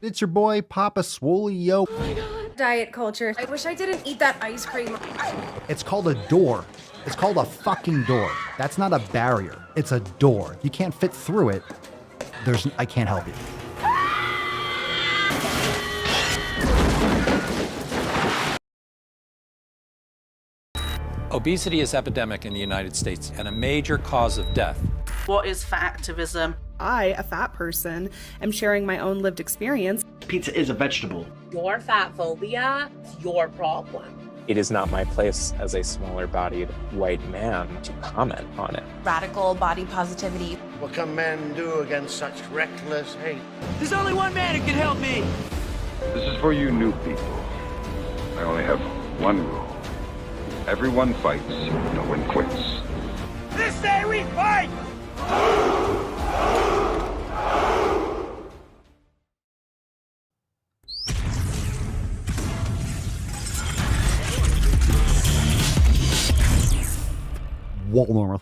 It's your boy, Papa Swole, yo. Oh my god. Diet culture. I wish I didn't eat that ice cream. It's called a door. It's called a fucking door. That's not a barrier. It's a door. You can't fit through it. I can't help you. Obesity is epidemic in the United States and a major cause of death. What is fat activism? I, a fat person, am sharing my own lived experience. Pizza is a vegetable. Your fat phobia is your problem. It is not my place as a smaller-bodied white man to comment on it. Radical body positivity. What can men do against such reckless hate? There's only one man who can help me. This is for you new people. I only have one rule. Everyone fights, no one quits. This day we fight! Walmart.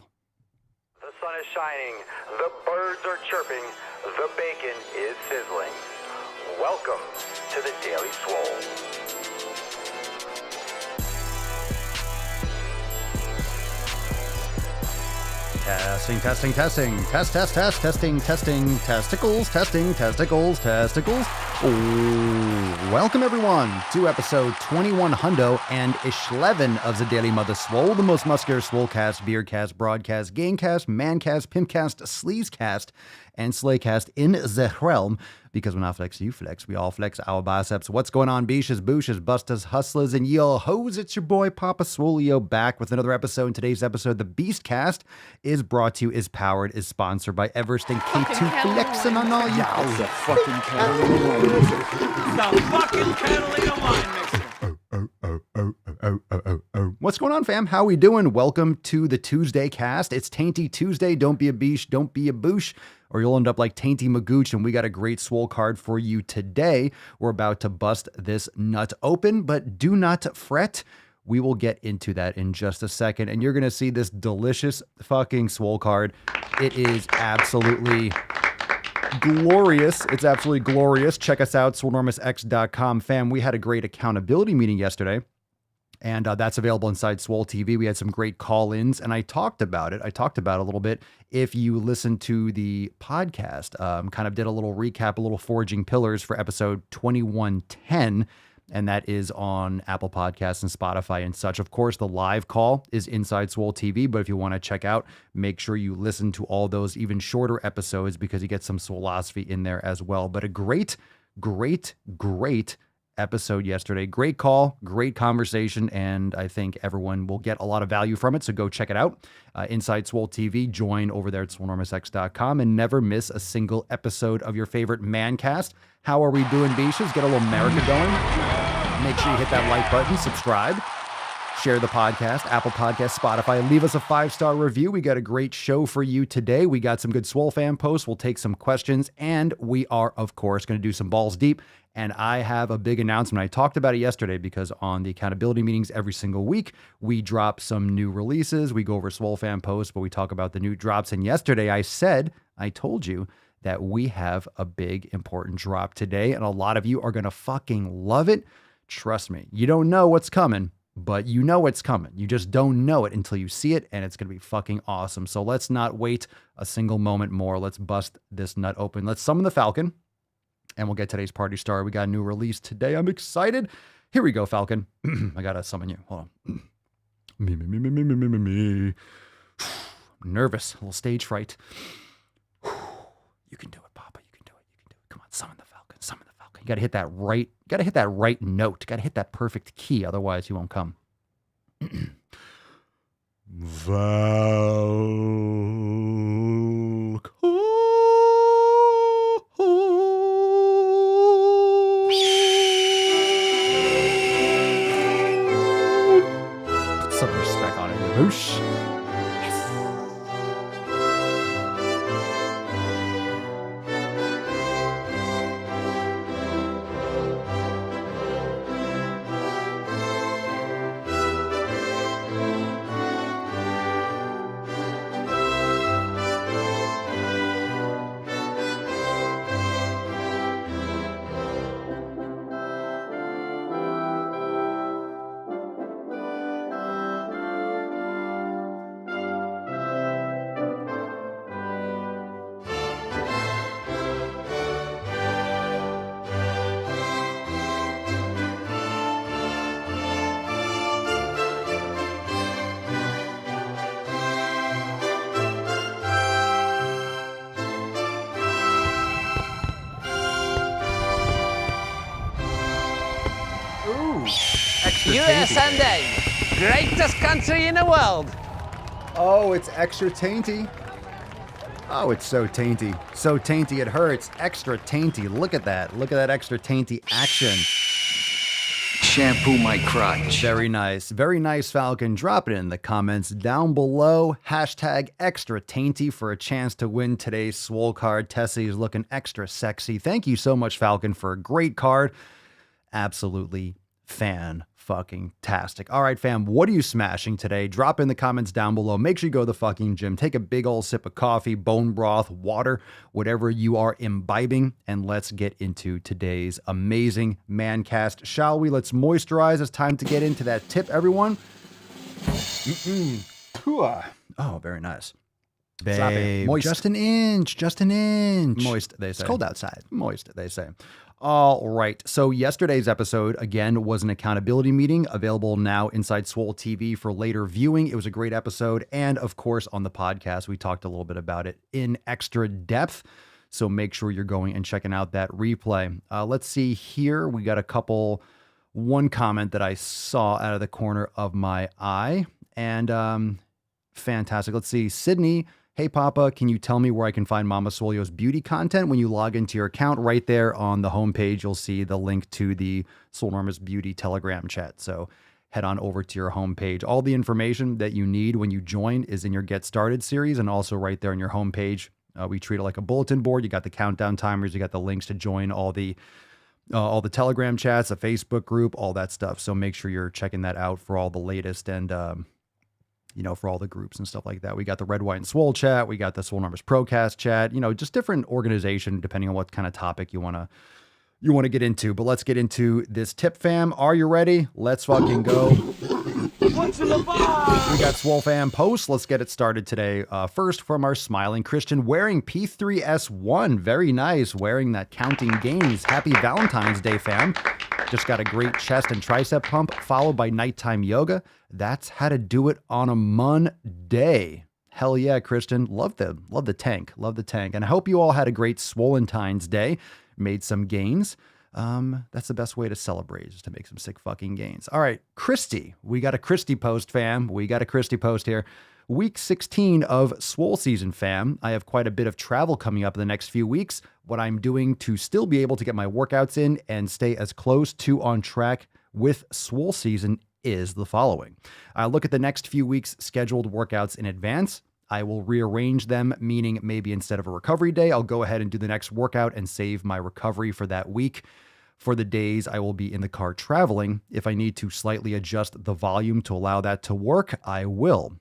The sun is shining, the birds are chirping, the bacon is sizzling. Welcome to the Daily Swole. Testing. Testing. Testicles. Ooh. Welcome, everyone, to episode 2100 and 11 of the Daily Mother Swole, the most muscular swolecast, beercast, broadcast, gamecast, mancast, pimpcast, sleazecast, and slaycast in the realm. Because when I flex, you flex. We all flex our biceps. What's going on, beaches, booshes, busters, hustlers, and yo hoes? It's your boy, Papa Swolio, back with another episode. In today's episode, the Beastcast is brought to you, is powered, is sponsored by Everest and K2 flexing on all y'all. It's a fucking Catalina wine mixer. The fucking Catalina wine mixer. What's going on, fam? How we doing? Welcome to the Tuesday cast. It's Tainty Tuesday. Don't be a beesh, don't be a boosh, or you'll end up like Tainty Magooch, and we got a great swole card for you today. We're about to bust this nut open, but do not fret. We will get into that in just a second, and you're going to see this delicious fucking swole card. It is absolutely glorious. It's absolutely glorious. Check us out, swolenormousx.com, fam. We had a great accountability meeting yesterday. And that's available inside Swole TV. We had some great call-ins, and I talked about it. A little bit. If you listen to the podcast, kind of did a little recap, a little forging pillars for episode 2110, and that is on Apple Podcasts and Spotify and such. Of course, the live call is inside Swole TV, but if you want to check out, make sure you listen to all those even shorter episodes because you get some Swolosophy in there as well. But a great episode yesterday. Great call, great conversation, and I think everyone will get a lot of value from it, so go check it out. Inside Swole TV, join over there at swolenormousx.com and never miss a single episode of your favorite mancast. How are we doing, beaches? Get a little America going. Make sure you hit that like button, subscribe, share the podcast, Apple Podcasts, Spotify. Leave us a 5-star review. We got a great show for you today. We got some good SwoleFam posts. We'll take some questions, and we are, of course, going to do some balls deep. And I have a big announcement. I talked about it yesterday because on the accountability meetings every single week, we drop some new releases. We go over SwoleFam posts, but we talk about the new drops. And yesterday I told you that we have a big, important drop today. And a lot of you are going to fucking love it. Trust me. You don't know what's coming, but you know it's coming. You just don't know it until you see it, and it's going to be fucking awesome. So let's not wait a single moment more. Let's bust this nut open. Let's summon the Falcon. And we'll get today's party started. We got a new release today. I'm excited. Here we go, Falcon. I gotta summon you. Hold on. Me. I'm nervous. A little stage fright. You can do it, Papa. You can do it. Come on, summon the Falcon. You gotta hit that right. Gotta hit that right note. Gotta hit that perfect key. Otherwise, he won't come. Falcon. Some respect on it. Whoosh. extra USA tainty. Sunday, greatest country in the world. Oh, it's extra tainty. Oh, it's so tainty. So tainty it hurts. Extra tainty. Look at that. Look at that extra tainty action. Shampoo my crotch. Very nice. Very nice, Falcon. Drop it in the comments down below. Hashtag extra tainty for a chance to win today's Swole card. Tessie is looking extra sexy. Thank you so much, Falcon, for a great card. Absolutely fan-fucking-tastic. All right, fam, what are you smashing today? Drop in the comments down below. Make sure you go to the fucking gym. Take a big old sip of coffee, bone broth, water, whatever you are imbibing, and let's get into today's amazing man cast, shall we? Let's moisturize. It's time to get into that tip, everyone. Oh, very nice. Babe, Moist. just an inch, just an inch. Moist, they say. It's cold outside. Moist, they say. All right. So yesterday's episode, again, was an accountability meeting available now inside Swole TV for later viewing. It was a great episode. And of course, on the podcast, we talked a little bit about it in extra depth. So make sure you're going and checking out that replay. Let's see here. We got one comment that I saw out of the corner of my eye. And fantastic. Let's see. Sydney. Hey, Papa, can you tell me where I can find Mama Swolio's beauty content? When you log into your account, right there on the homepage, you'll see the link to the Swolenormous Beauty Telegram chat. So head on over to your homepage. All the information that you need when you join is in your Get Started series and also right there on your homepage. We treat it like a bulletin board. You got the countdown timers. You got the links to join all the Telegram chats, a Facebook group, all that stuff. So make sure you're checking that out for all the latest and for all the groups and stuff like that. We got the Red, White, and Swole chat. We got the Swolenormous Procast chat, just different organization depending on what kind of topic you want to get into. But let's get into this tip, fam. Are you ready? Let's fucking go. What's in the box? We got SwoleFam posts. Let's get it started today. First from our smiling Christian wearing P3S1. Very nice. Wearing that counting gains. Happy Valentine's Day, fam. Just got a great chest and tricep pump followed by nighttime yoga. That's how to do it on a Monday. Hell yeah, Christian. Love the tank. Love the tank. And I hope you all had a great Swolentine's Day. Made some gains. That's the best way to celebrate, is to make some sick fucking gains. All right, Christy. We got a Christy post, fam. We got a Christy post here. Week 16 of Swole season, fam. I have quite a bit of travel coming up in the next few weeks. What I'm doing to still be able to get my workouts in and stay as close to on track with Swole season is the following. I look at the next few weeks' scheduled workouts in advance. I will rearrange them, meaning maybe instead of a recovery day, I'll go ahead and do the next workout and save my recovery for that week. For the days I will be in the car traveling, if I need to slightly adjust the volume to allow that to work, I will.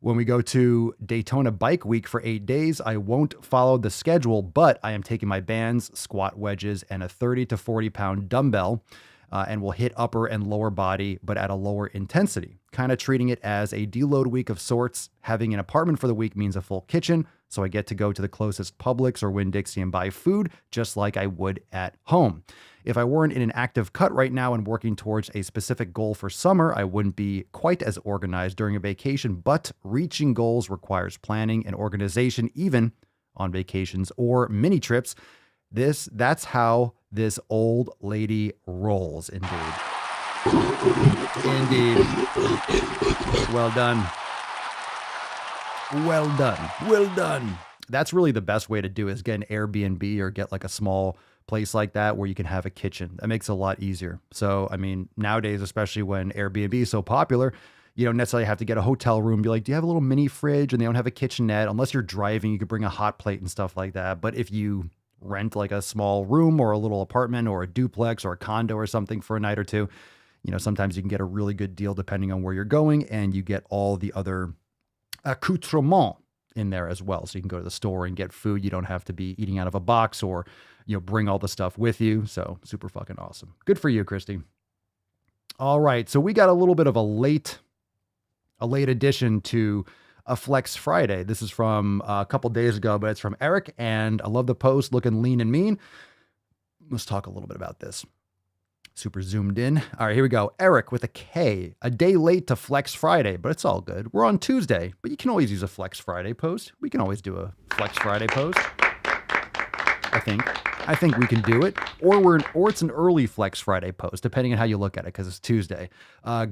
When we go to Daytona Bike Week for 8 days, I won't follow the schedule, but I am taking my bands, squat wedges, and a 30 to 40 pound dumbbell, and will hit upper and lower body, but at a lower intensity. Kind of treating it as a deload week of sorts. Having an apartment for the week means a full kitchen, so I get to go to the closest Publix or Winn-Dixie and buy food, just like I would at home. If I weren't in an active cut right now and working towards a specific goal for summer, I wouldn't be quite as organized during a vacation, but reaching goals requires planning and organization, even on vacations or mini trips. That's how this old lady rolls, indeed. Indeed. Well done. Well done. Well done. That's really the best way to do it, is get an Airbnb or get like a small place like that where you can have a kitchen. That makes it a lot easier. So, I mean, nowadays, especially when Airbnb is so popular, you don't necessarily have to get a hotel room. Be like, do you have a little mini fridge? And they don't have a kitchenette. Unless you're driving, you could bring a hot plate and stuff like that. But if you rent like a small room or a little apartment or a duplex or a condo or something for a night or two, sometimes you can get a really good deal depending on where you're going, and you get all the other accoutrements in there as well. So you can go to the store and get food. You don't have to be eating out of a box or, bring all the stuff with you. So super fucking awesome. Good for you, Christy. All right. So we got a little bit of a late addition to a Flex Friday. This is from a couple days ago, but it's from Eric, and I love the post, looking lean and mean. Let's talk a little bit about this. Super zoomed in. All right, here we go. Eric with a K, a day late to Flex Friday, but it's all good. We're on Tuesday, but you can always use a Flex Friday post. We can always do a Flex Friday post, I think. I think we can do it, or it's an early Flex Friday post, depending on how you look at it, because it's Tuesday.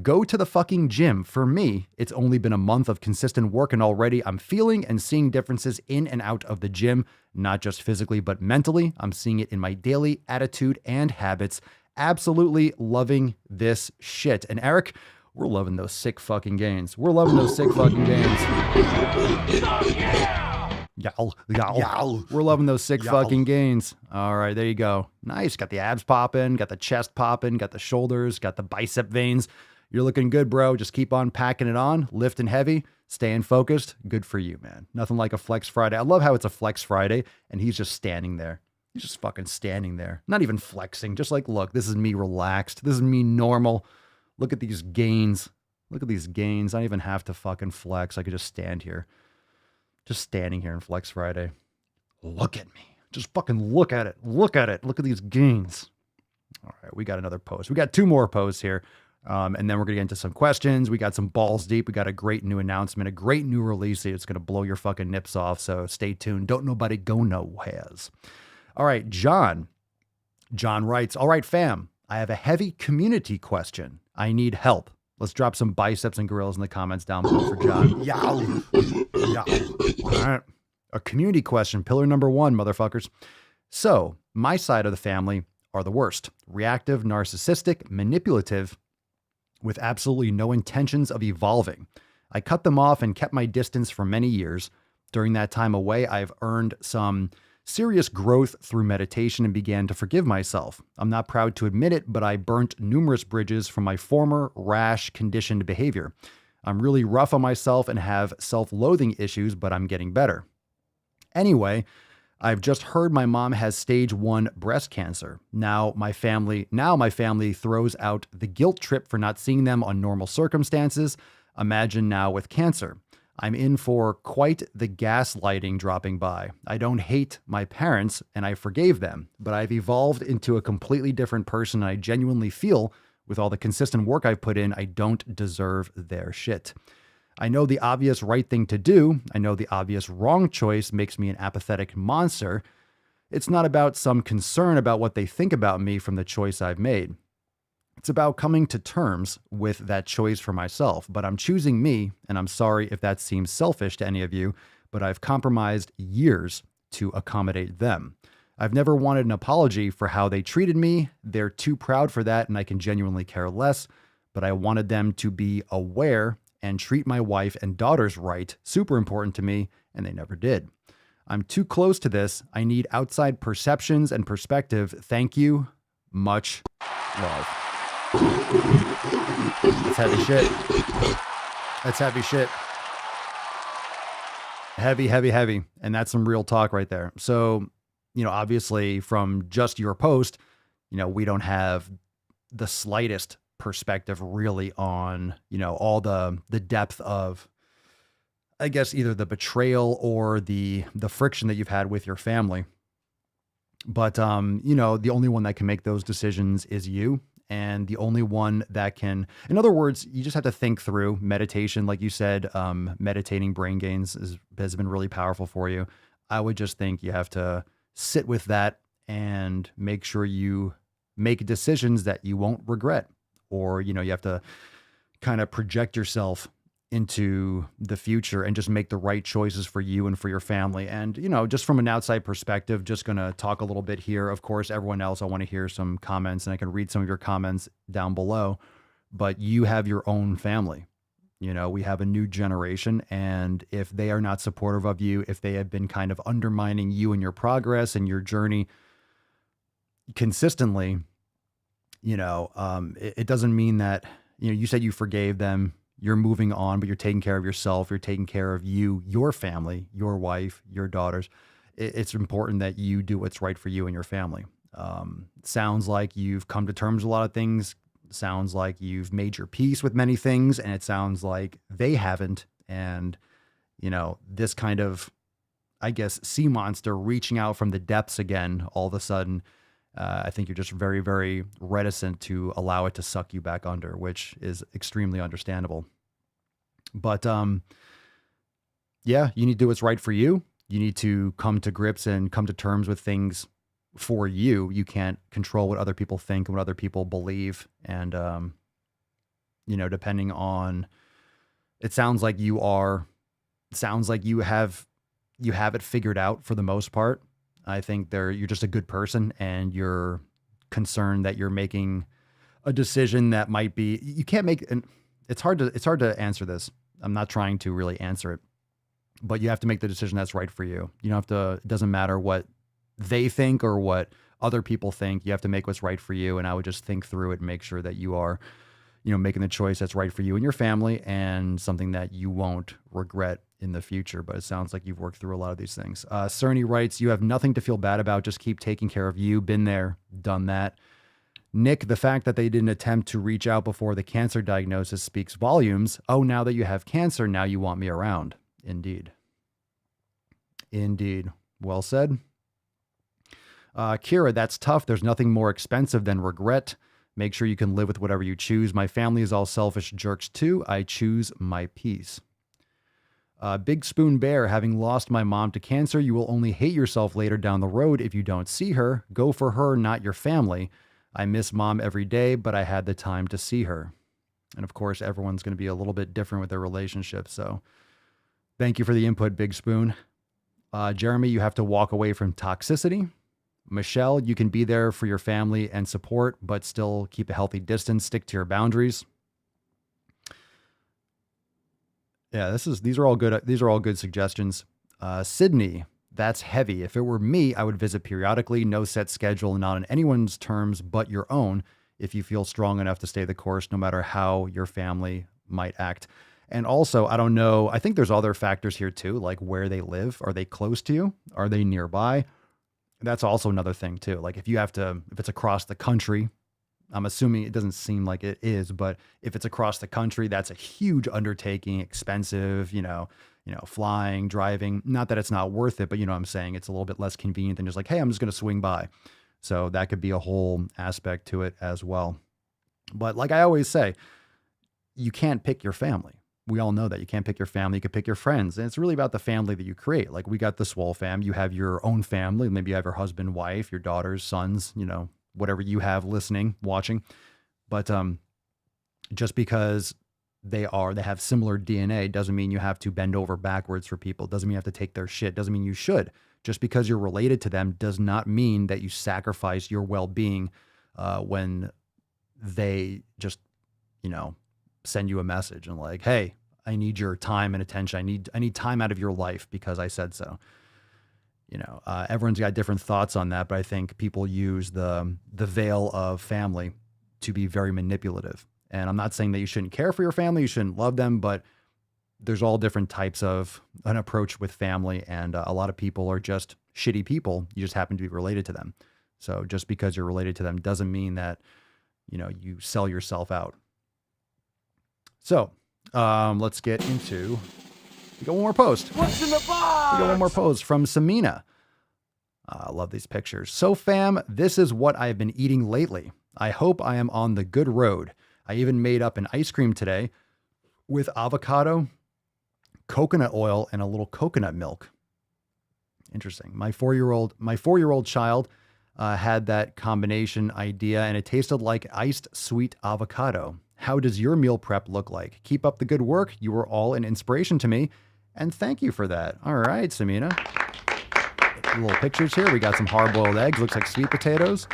Go to the fucking gym. For me, it's only been a month of consistent work, and already I'm feeling and seeing differences in and out of the gym, not just physically, but mentally. I'm seeing it in my daily attitude and habits. Absolutely loving this shit. And Eric, we're loving those sick fucking gains. We're loving those sick fucking gains. Yow, yow, yow. We're loving those sick fucking gains. All right, there you go. Nice. Got the abs popping, got the chest popping, got the shoulders, got the bicep veins. You're looking good, bro. Just keep on packing it on, lifting heavy, staying focused. Good for you, man. Nothing like a Flex Friday. I love how it's a Flex Friday and he's just standing there. He's just fucking standing there. Not even flexing. Just like, look, this is me relaxed. This is me normal. Look at these gains. Look at these gains. I don't even have to fucking flex. I could just stand here. Just standing here in Flex Friday. Look at me. Just fucking look at it. Look at it. Look at these gains. All right, we got another post. We got 2 more posts here. And then we're going to get into some questions. We got some balls deep. We got a great new announcement, a great new release. It's going to blow your fucking nips off. So stay tuned. Don't nobody go nowheres. All right, John. John writes, all right, fam, I have a heavy community question. I need help. Let's drop some biceps and gorillas in the comments down below for John. Yow. Yow. All right. A community question, pillar number 1, motherfuckers. So, my side of the family are the worst. Reactive, narcissistic, manipulative, with absolutely no intentions of evolving. I cut them off and kept my distance for many years. During that time away, I've earned some serious growth through meditation and began to forgive myself. I'm not proud to admit it, but I burnt numerous bridges from my former rash, conditioned behavior. I'm really rough on myself and have self-loathing issues, but I'm getting better. Anyway, I've just heard my mom has stage 1 breast cancer. Now my family throws out the guilt trip for not seeing them on normal circumstances. Imagine now with cancer. I'm in for quite the gaslighting dropping by. I don't hate my parents and I forgave them, but I've evolved into a completely different person. And I genuinely feel with all the consistent work I've put in, I don't deserve their shit. I know the obvious right thing to do. I know the obvious wrong choice makes me an apathetic monster. It's not about some concern about what they think about me from the choice I've made. It's about coming to terms with that choice for myself, but I'm choosing me, and I'm sorry if that seems selfish to any of you, but I've compromised years to accommodate them. I've never wanted an apology for how they treated me. They're too proud for that, and I can genuinely care less, but I wanted them to be aware and treat my wife and daughters right. Super important to me, and they never did. I'm too close to this. I need outside perceptions and perspective. Thank you. Much love. That's heavy shit. That's heavy shit. Heavy, heavy, heavy. And that's some real talk right there. So, obviously from just your post, we don't have the slightest perspective really on, all the depth of, I guess, either the betrayal or the friction that you've had with your family. But, the only one that can make those decisions is you. And the only one that can, in other words, you just have to think through meditation. Like you said, meditating brain gains has been really powerful for you. I would just think you have to sit with that and make sure you make decisions that you won't regret. Or, you have to kind of project yourself into the future and just make the right choices for you and for your family. And, just from an outside perspective, just going to talk a little bit here. Of course, everyone else, I want to hear some comments and I can read some of your comments down below, but you have your own family. We have a new generation, and if they are not supportive of you, if they have been kind of undermining you and your progress and your journey consistently, it doesn't mean that, you said you forgave them. You're moving on, but you're taking care of yourself. You're taking care of you, your family, your wife, your daughters. It's important that you do what's right for you and your family. Sounds like you've come to terms with a lot of things. Sounds like you've made your peace with many things, and it sounds like they haven't. And, this kind of, I guess, sea monster reaching out from the depths again, all of a sudden, I think you're just very, very reticent to allow it to suck you back under, which is extremely understandable. But yeah, you need to do what's right for you. You need to come to grips and come to terms with things for you. You can't control what other people think and what other people believe. And, depending on, it sounds like you have it figured out for the most part. I think you're just a good person, and you're concerned that you're making a decision that might be, you can't make, and it's hard to answer this. I'm not trying to really answer it, but you have to make the decision that's right for you. You don't have to, it doesn't matter what they think or what other people think. You have to make what's right for you. And I would just think through it and make sure that you are, making the choice that's right for you and your family, and something that you won't regret in the future. But it sounds like you've worked through a lot of these things. Cerny writes, you have nothing to feel bad about. Just keep taking care of you. Been there, done that. Nick, the fact that they didn't attempt to reach out before the cancer diagnosis speaks volumes. Oh, now that you have cancer, now you want me around. Indeed. Indeed. Well said. Kira, that's tough. There's nothing more expensive than regret. Make sure you can live with whatever you choose. My family is all selfish jerks too. I choose my peace. Big Spoon Bear, having lost my mom to cancer, you will only hate yourself later down the road if you don't see her. Go for her, not your family. I miss mom every day, but I had the time to see her. And of course, everyone's going to be a little bit different with their relationship. So thank you for the input, Big Spoon. Jeremy, you have to walk away from toxicity. Michelle, you can be there for your family and support, but still keep a healthy distance. Stick to your boundaries. Yeah, these are all good. These are all good suggestions. Sydney, that's heavy. If it were me, I would visit periodically. No set schedule, not on anyone's terms but your own. If you feel strong enough to stay the course, no matter how your family might act. And also, I don't know. I think there's other factors here too, like where they live. Are they close to you? Are they nearby? That's also another thing too. Like if it's across the country, I'm assuming it doesn't seem like it is, but if it's across the country, that's a huge undertaking, expensive, flying, driving, not that it's not worth it, but what I'm saying, it's a little bit less convenient than just like, hey, I'm just going to swing by. So that could be a whole aspect to it as well. But like I always say, you can't pick your family. We all know that you can't pick your family. You can pick your friends. And it's really about the family that you create. Like we got the SwoleFam. You have your own family. Maybe you have your husband, wife, your daughters, sons, whatever you have listening, watching. But just because they have similar DNA doesn't mean you have to bend over backwards for people. Doesn't mean you have to take their shit. Doesn't mean you should. Just because you're related to them does not mean that you sacrifice your well-being when they just, send you a message and like, hey, I need your time and attention. I need time out of your life because I said so. Everyone's got different thoughts on that, but I think people use the veil of family to be very manipulative. And I'm not saying that you shouldn't care for your family, you shouldn't love them, but there's all different types of an approach with family. And a lot of people are just shitty people. You just happen to be related to them. So just because you're related to them doesn't mean that, you sell yourself out. So let's get into, we got one more post. What's in the box? We got one more post from Samina. I love these pictures. So fam, this is what I've been eating lately. I hope I am on the good road. I even made up an ice cream today with avocado, coconut oil, and a little coconut milk. Interesting. My four-year-old child had that combination idea, and it tasted like iced sweet avocado. How does your meal prep look like? Keep up the good work. You were all an inspiration to me, and thank you for that. All right, Samina. Little pictures here. We got some hard-boiled eggs. Looks like sweet potatoes.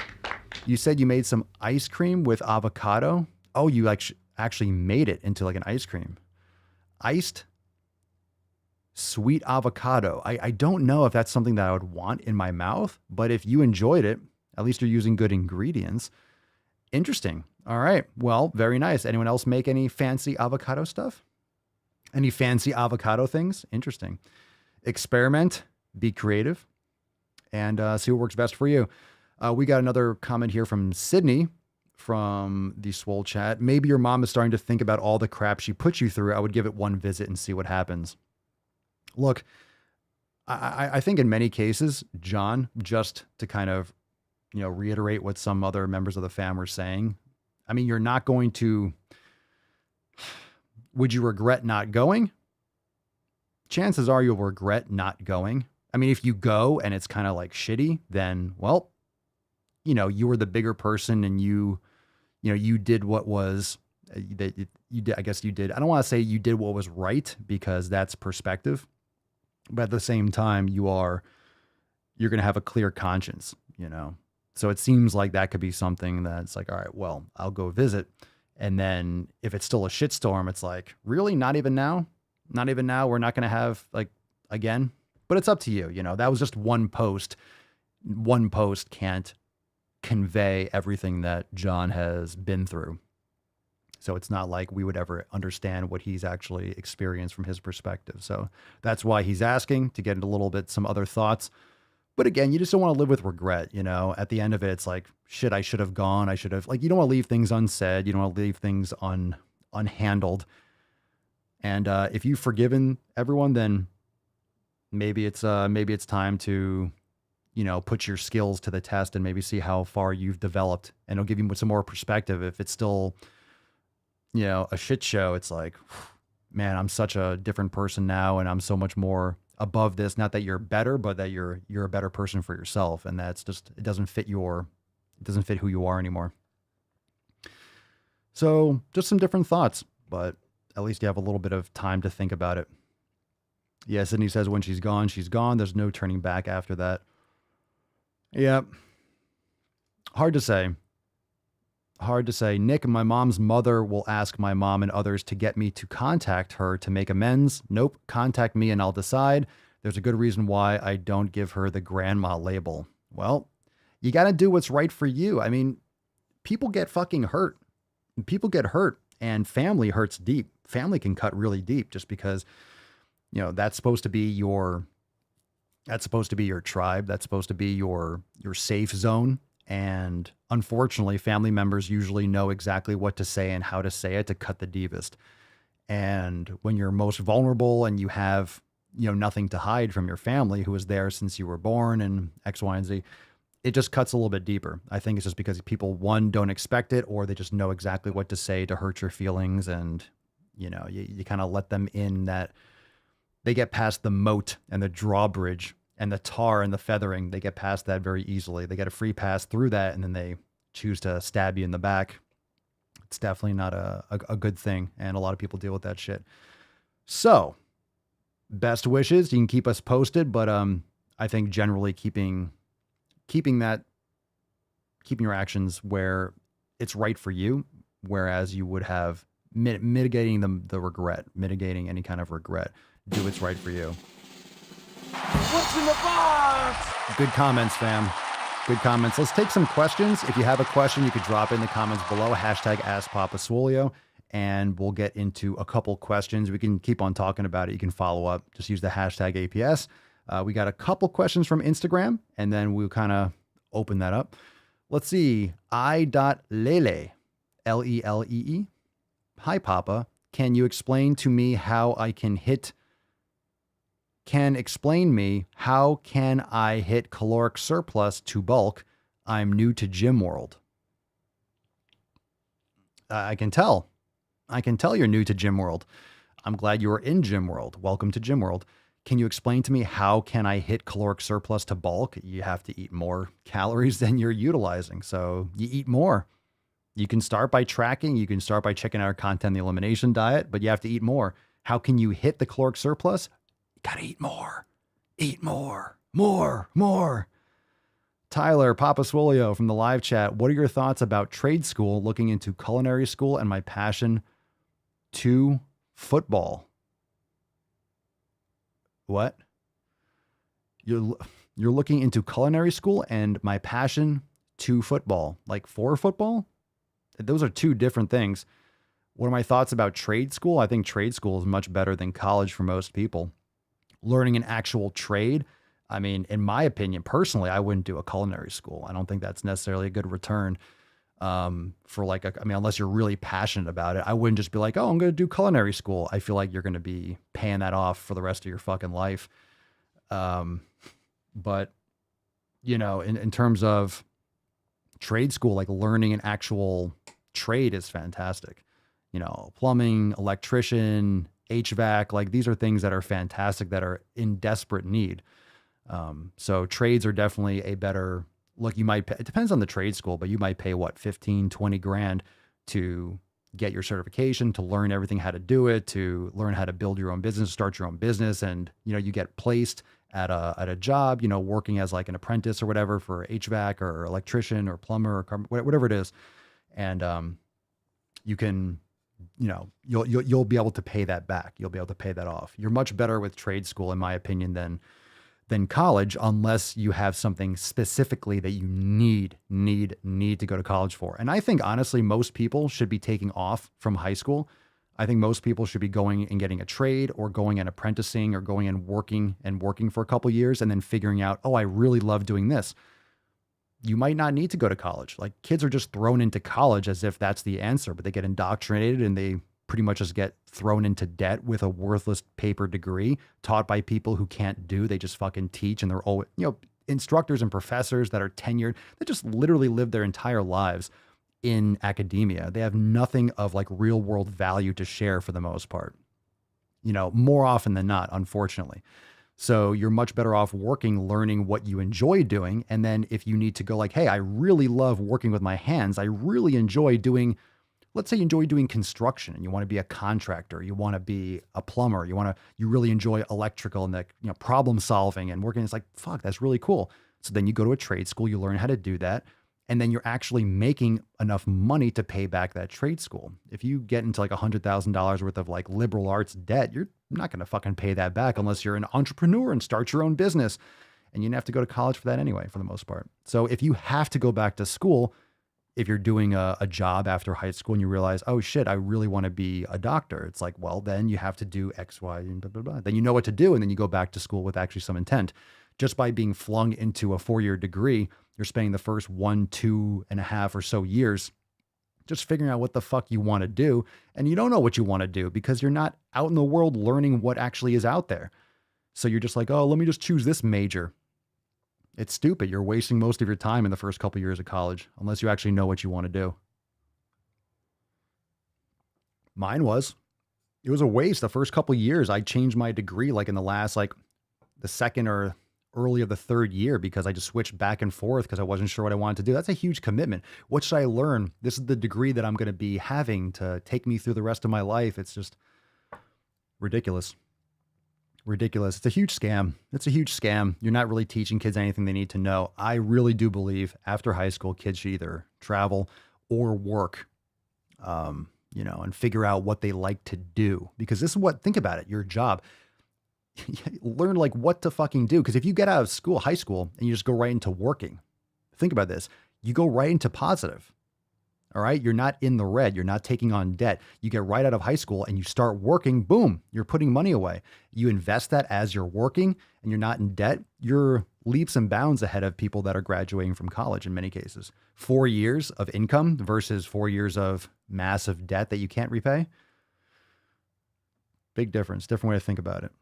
You said you made some ice cream with avocado. Oh, you actually made it into like an ice cream. Iced sweet avocado. I don't know if that's something that I would want in my mouth, but if you enjoyed it, at least you're using good ingredients. Interesting. All right. Well, very nice. Anyone else make any fancy avocado stuff? Any fancy avocado things? Interesting. Experiment, be creative, and see what works best for you. We got another comment here from Sydney from the Swole chat. Maybe your mom is starting to think about all the crap she put you through. I would give it one visit and see what happens. Look, I think in many cases, John, just to kind of, reiterate what some other members of the fam were saying. I mean, you're not going to, would you regret not going? Chances are you'll regret not going. I mean, if you go and it's kind of like shitty, then, well, you know, you were the bigger person and you did what was that you did. I guess you did. I don't want to say you did what was right because that's perspective, but at the same time, you're going to have a clear conscience, you know? So it seems like that could be something that's like, all right, well, I'll go visit. And then if it's still a shitstorm, it's like, really? Not even now? Not even now? We're not going to have like again, but it's up to you. You know, that was just one post. One post can't convey everything that John has been through. So it's not like we would ever understand what he's actually experienced from his perspective. So that's why he's asking to get a little bit some other thoughts. But again, you just don't want to live with regret. You know, at the end of it, it's like, shit, I should have gone. I should have, like, you don't want to leave things unsaid. You don't want to leave things unhandled. And if you've forgiven everyone, then maybe it's time to, you know, put your skills to the test and maybe see how far you've developed, and it'll give you some more perspective. If it's still, you know, a shit show, it's like, man, I'm such a different person now, and I'm so much more above this. Not that you're better, but that you're a better person for yourself, and that's just, it doesn't fit who you are anymore. So just some different thoughts, but at least you have a little bit of time to think about it. Yeah, Sydney says when she's gone, she's gone. There's no turning back after that. Yeah. Hard to say. Hard to say. Nick, my mom's mother will ask my mom and others to get me to contact her to make amends. Nope. Contact me and I'll decide. There's a good reason why I don't give her the grandma label. Well, you got to do what's right for you. I mean, people get fucking hurt. People get hurt, and family hurts deep. Family can cut really deep just because, you know, that's supposed to be your tribe. That's supposed to be your safe zone. And unfortunately, family members usually know exactly what to say and how to say it to cut the deepest. And when you're most vulnerable and you have, you know, nothing to hide from your family who was there since you were born and X, Y, and Z, it just cuts a little bit deeper. I think it's just because people, one, don't expect it, or they just know exactly what to say to hurt your feelings. And, you know, you kind of let them in, that they get past the moat and the drawbridge and the tar and the feathering. They get past that very easily. They get a free pass through that, and then they choose to stab you in the back. It's definitely not a good thing. And a lot of people deal with that shit. So best wishes. You can keep us posted, but I think generally keeping your actions where it's right for you, whereas you would have mitigating the regret, mitigating any kind of regret. Do what's right for you. What's in the box? Good comments, fam. Good comments. Let's take some questions. If you have a question, you could drop in the comments below, #AskPapaSwolio, and we'll get into a couple questions. We can keep on talking about it. You can follow up. Just use the #APS. We got a couple questions from Instagram, and then we'll kind of open that up. Let's see. I.Lele, Lelee. Hi, Papa. Can you explain to me how I can hit caloric surplus to bulk? I'm new to Gym World. I can tell you're new to Gym World. I'm glad you are in Gym World. Welcome to Gym World. Can you explain to me how can I hit caloric surplus to bulk? You have to eat more calories than you're utilizing. So you eat more. You can start by tracking. You can start by checking out our content, the elimination diet, but you have to eat more. How can you hit the caloric surplus? You gotta eat more. Eat more. More. Tyler, Papa Swolio from the live chat. What are your thoughts about trade school, looking into culinary school, and my passion to football? What? You're looking into culinary school and my passion to football, like for football? Those are two different things. What are my thoughts about trade school? I think trade school is much better than college for most people. Learning an actual trade, I mean, in my opinion, personally, I wouldn't do a culinary school. I don't think that's necessarily a good return for unless you're really passionate about it. I wouldn't just be like, oh, I'm going to do culinary school. I feel like you're going to be paying that off for the rest of your fucking life. But, you know, in terms of trade school, like learning an actual trade is fantastic. You know, plumbing, electrician, HVAC, like these are things that are fantastic, that are in desperate need. So trades are definitely a better look, you might pay, it depends on the trade school, but you might pay what, 15, 20 grand to get your certification, to learn everything, how to do it, to learn how to build your own business, start your own business. And, you know, you get placed at a job, you know, working as like an apprentice or whatever for HVAC or electrician or plumber or whatever it is. And, you can, you know, you'll be able to pay that back. You'll be able to pay that off. You're much better with trade school, in my opinion, than college, unless you have something specifically that you need to go to college for. And I think honestly, most people should be taking off from high school. I think most people should be going and getting a trade or going and apprenticing or going and working for a couple years and then figuring out, oh, I really love doing this. You might not need to go to college. Like, kids are just thrown into college as if that's the answer, but they get indoctrinated and they pretty much just get thrown into debt with a worthless paper degree taught by people who can't do. They just fucking teach, and they're all, you know, instructors and professors that are tenured that just literally live their entire lives in academia. They have nothing of like real world value to share for the most part, you know, more often than not, unfortunately. So you're much better off working, learning what you enjoy doing. And then if you need to go like, hey, I really love working with my hands. I really enjoy doing, let's say you enjoy doing construction and you want to be a contractor. You want to be a plumber. You really enjoy electrical and the, you know, problem solving and working. It's like, fuck, that's really cool. So then you go to a trade school, you learn how to do that. And then you're actually making enough money to pay back that trade school. If you get into like $100,000 worth of like liberal arts debt, you're not going to fucking pay that back unless you're an entrepreneur and start your own business. And you didn't have to go to college for that anyway, for the most part. So if you have to go back to school, if you're doing a job after high school and you realize, oh shit, I really want to be a doctor. It's like, well, then you have to do X, Y, and blah, blah, blah. Then you know what to do. And then you go back to school with actually some intent. Just by being flung into a 4-year degree, you're spending the first 1, 2.5 or so years just figuring out what the fuck you want to do. And you don't know what you want to do because you're not out in the world learning what actually is out there. So you're just like, oh, let me just choose this major. It's stupid. You're wasting most of your time in the first couple of years of college, unless you actually know what you want to do. Mine was. It was a waste. The first couple of years, I changed my degree like in the last, like the second or early of the third year because I just switched back and forth because I wasn't sure what I wanted to do. That's a huge commitment. What should I learn? This is the degree that I'm going to be having to take me through the rest of my life. It's just ridiculous. Ridiculous. It's a huge scam. It's a huge scam. You're not really teaching kids anything they need to know. I really do believe after high school, kids should either travel or work, you know, and figure out what they like to do. Because this is what, think about it, your job. Learn like what to fucking do. Because if you get out of school, high school, and you just go right into working, think about this. You go right into positive. All right. You're not in the red. You're not taking on debt. You get right out of high school and you start working. Boom. You're putting money away. You invest that as you're working and you're not in debt. You're leaps and bounds ahead of people that are graduating from college in many cases. 4 years of income versus 4 years of massive debt that you can't repay. Big difference. Different way to think about it.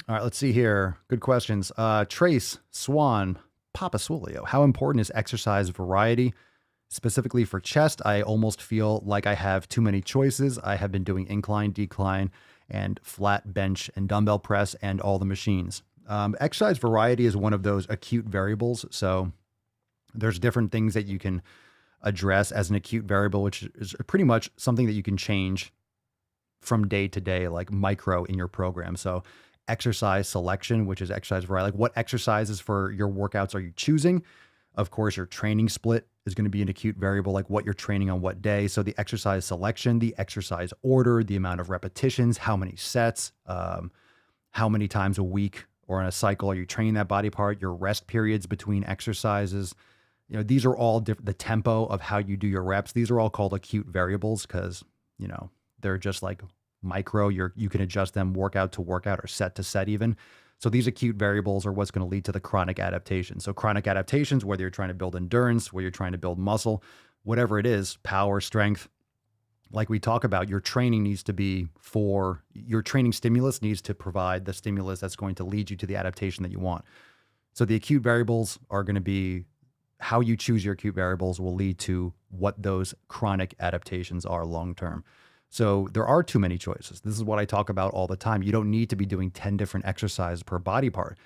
All right, let's see here. Good questions. Trace, Swan, Papa Swolio. How important is exercise variety? Specifically for chest, I almost feel like I have too many choices. I have been doing incline, decline, and flat bench and dumbbell press and all the machines. Exercise variety is one of those acute variables. So there's different things that you can address as an acute variable, which is pretty much something that you can change from day to day, like micro in your program. So exercise selection, which is exercise variety, like what exercises for your workouts are you choosing? Of course, your training split is going to be an acute variable, like what you're training on what day. So the exercise selection, the exercise order, the amount of repetitions, how many sets, how many times a week or in a cycle are you training that body part, your rest periods between exercises. You know, these are all different, the tempo of how you do your reps. These are all called acute variables because, you know, they're just like micro. You can adjust them workout to workout or set to set even. So these acute variables are what's going to lead to the chronic adaptation. So chronic adaptations, whether you're trying to build endurance, whether you're trying to build muscle, whatever it is, power, strength, like we talk about, your training needs to be for your training stimulus needs to provide the stimulus that's going to lead you to the adaptation that you want. So the acute variables are going to be how you choose your acute variables will lead to what those chronic adaptations are long-term. So there are too many choices. This is what I talk about all the time. You don't need to be doing 10 different exercises per body part.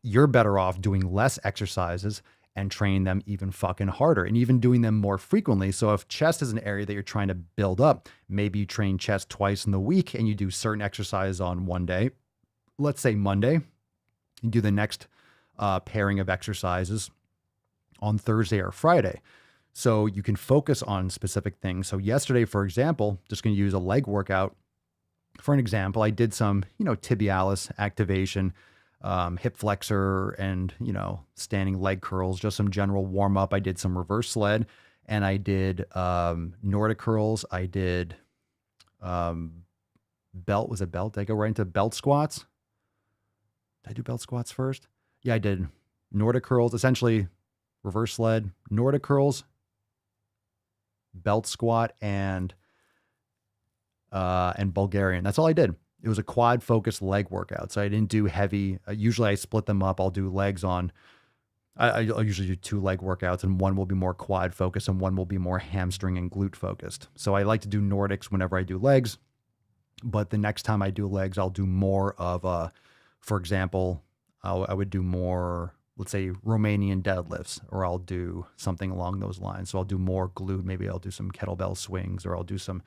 you're better off doing less exercises and train them even fucking harder and even doing them more frequently. So if chest is an area that you're trying to build up, maybe you train chest twice in the week and you do certain exercises on one day. Let's say Monday, you do the next pairing of exercises on Thursday or Friday. So you can focus on specific things. So yesterday, for example, just going to use a leg workout. For an example, I did some, tibialis activation, hip flexor and, standing leg curls, just some general warm up. I did some reverse sled and I did Nordic curls. I did belt. Was it belt? Did I go right into belt squats? Did I do belt squats first? Yeah, I did Nordic curls, essentially reverse sled, Nordic curls, belt squat, and Bulgarian. That's all I did. It was a quad focused leg workout. So I didn't do heavy. Usually I split them up. I'll do legs on, I'll usually do 2 leg workouts and one will be more quad focused and one will be more hamstring and glute focused. So I like to do Nordics whenever I do legs, but the next time I do legs, I'll do more of for example, I would do more, let's say Romanian deadlifts, or I'll do something along those lines. So I'll do more glute. Maybe I'll do some kettlebell swings, or I'll do some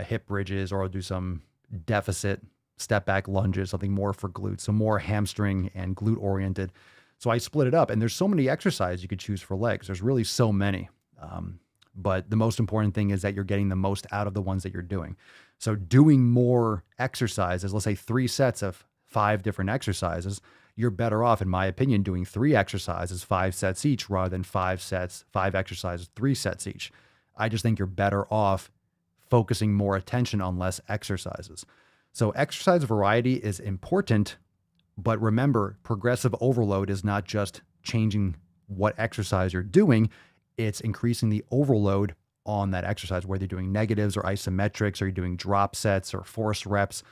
hip bridges, or I'll do some deficit step back lunges, something more for glutes, so more hamstring and glute oriented. So I split it up, and there's so many exercises you could choose for legs. There's really so many. But the most important thing is that you're getting the most out of the ones that you're doing. So doing more exercises, let's say 3 sets of 5 different exercises, you're better off, in my opinion, doing 3 exercises, 5 sets each, rather than 5 sets, 5 exercises, 3 sets each. I just think you're better off focusing more attention on less exercises. So exercise variety is important, but remember, progressive overload is not just changing what exercise you're doing, it's increasing the overload on that exercise, whether you're doing negatives or isometrics, or you're doing drop sets or force reps.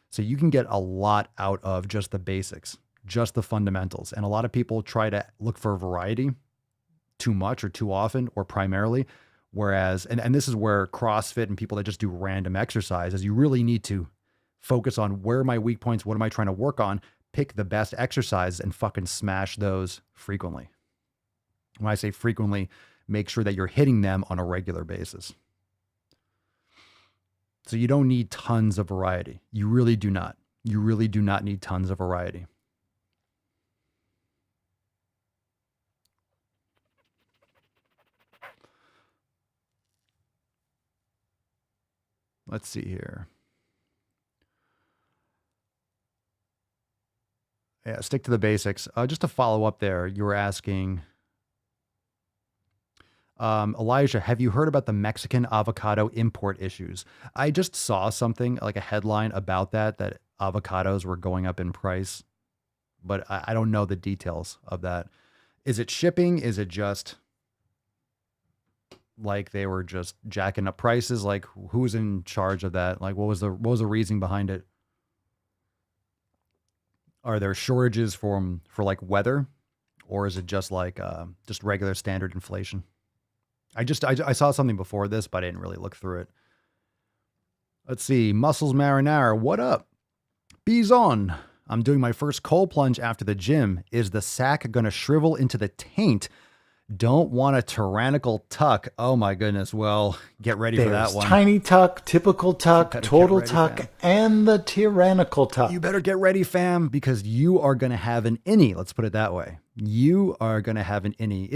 So you can get a lot out of just the basics, just the fundamentals. And a lot of people try to look for variety too much or too often or primarily. Whereas, and this is where CrossFit and people that just do random exercises, you really need to focus on where are my weak points, what am I trying to work on, pick the best exercises and fucking smash those frequently. When I say frequently, make sure that you're hitting them on a regular basis. So you don't need tons of variety. You really do not. You really do not need tons of variety. Let's see here. Yeah, stick to the basics. Just to follow up there, you were asking, Elijah, have you heard about the Mexican avocado import issues? I just saw something like a headline about that avocados were going up in price, but I don't know the details of that. Is it shipping? Is it just like they were just jacking up prices? Like who's in charge of that? Like what was the reasoning behind it? Are there shortages for like weather, or is it just like just regular standard inflation? I saw something before this, but I didn't really look through it. Let's see. Muscles Marinara, what up? Bees on. I'm doing my first cold plunge after the gym. Is the sack going to shrivel into the taint? Don't want a tyrannical tuck. Oh my goodness. Well, get ready for that one. Tiny tuck, typical tuck, total tuck, fam. And the tyrannical tuck. You better get ready, fam, because you are going to have an innie. Let's put it that way. You are going to have an innie.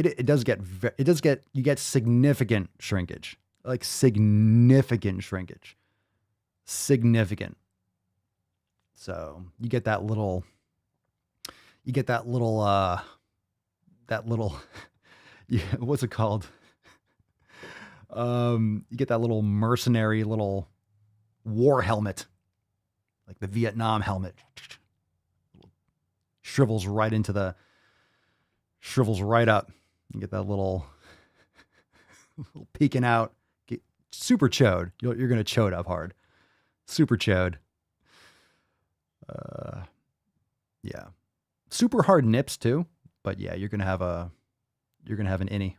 You get significant shrinkage, like significant shrinkage, significant. So you get that little, yeah, what's it called? You get that little mercenary little war helmet, like the Vietnam helmet. Shrivels right up. You get that little peeking out. Super chode. You're going to chode up hard. Super chode. Yeah. Super hard nips too. But yeah, you're going to have an innie.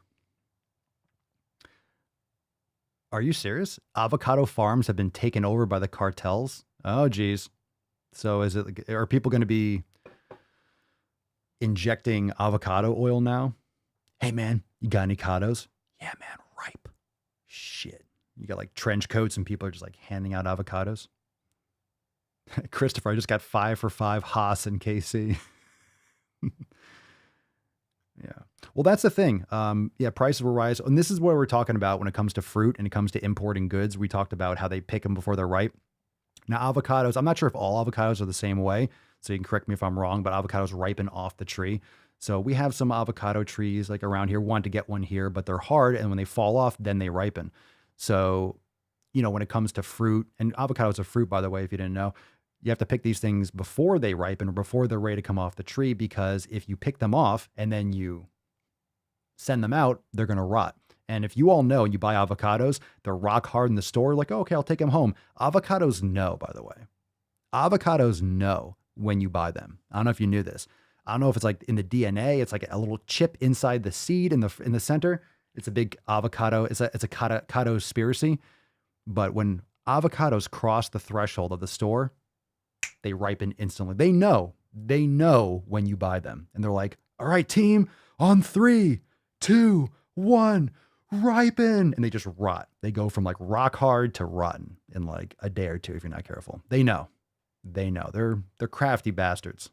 Are you serious? Avocado farms have been taken over by the cartels? Oh, geez. So are people going to be injecting avocado oil now. Hey man, you got any avocados? Yeah, man, ripe. Shit. You got like trench coats and people are just like handing out avocados. Christopher, I just got 5 for 5 Haas and KC. Yeah. Well, that's the thing. Yeah, prices will rise. And this is what we're talking about when it comes to fruit and it comes to importing goods. We talked about how they pick them before they're ripe. Now, avocados, I'm not sure if all avocados are the same way, so you can correct me if I'm wrong, but avocados ripen off the tree. So we have some avocado trees like around here. Want to get one here, but they're hard. And when they fall off, then they ripen. So, you know, when it comes to fruit, and avocados are fruit, by the way, if you didn't know, you have to pick these things before they ripen or before they're ready to come off the tree, because if you pick them off and then you send them out, they're going to rot. And if you all know, you buy avocados, they're rock hard in the store, like, oh, okay, I'll take them home. Avocados know, by the way. Avocados know when you buy them. I don't know if you knew this. I don't know if it's like in the DNA, it's like a little chip inside the seed in the center. It's a big avocado. It's a catospiracy. But when avocados cross the threshold of the store, they ripen instantly. They know when you buy them. And they're like, all right, team, on 3, 2, 1, ripen. And they just rot. They go from like rock hard to rotten in like a day or two if you're not careful. They know. They're crafty bastards.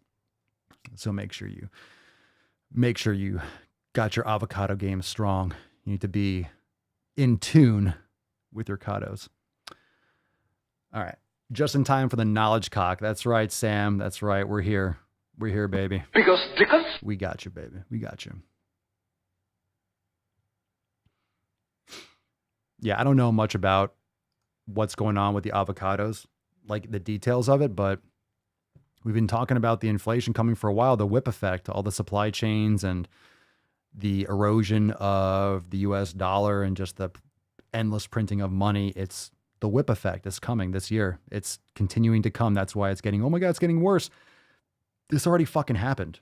So make sure you got your avocado game strong. You need to be in tune with your avocados. All right. Just in time for the knowledge cock. That's right, Sam. That's right. We're here. We're here, baby. Because we got you, baby. We got you. Yeah, I don't know much about what's going on with the avocados, like the details of it, but we've been talking about the inflation coming for a while, the whip effect, all the supply chains and the erosion of the US dollar and just the endless printing of money. It's the whip effect is coming this year. It's continuing to come. That's why it's getting, oh my God, it's getting worse. This already fucking happened.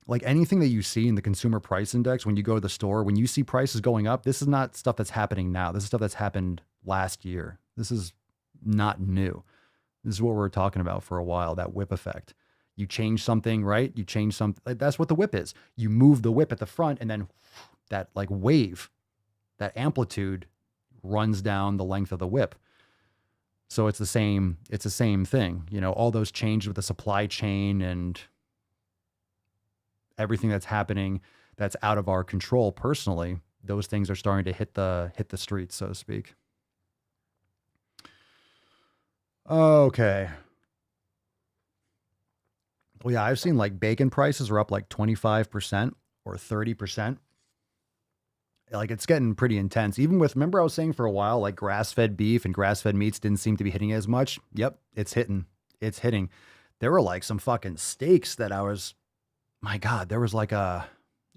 Like anything that you see in the consumer price index, when you go to the store, when you see prices going up, this is not stuff that's happening now. This is stuff that's happened last year. This is not new. This is what we're talking about for a while, that whip effect. You change something, right? You change something. That's what the whip is. You move the whip at the front and then that like wave, that amplitude runs down the length of the whip. So it's the same thing. You know, all those changes with the supply chain and everything that's happening that's out of our control personally, those things are starting to hit the streets, so to speak. Okay. Well, yeah, I've seen like bacon prices are up like 25% or 30%. Like it's getting pretty intense. Even with, remember I was saying for a while, like grass-fed beef and grass-fed meats didn't seem to be hitting as much. Yep, it's hitting. It's hitting. There were like some fucking steaks that my God, there was like it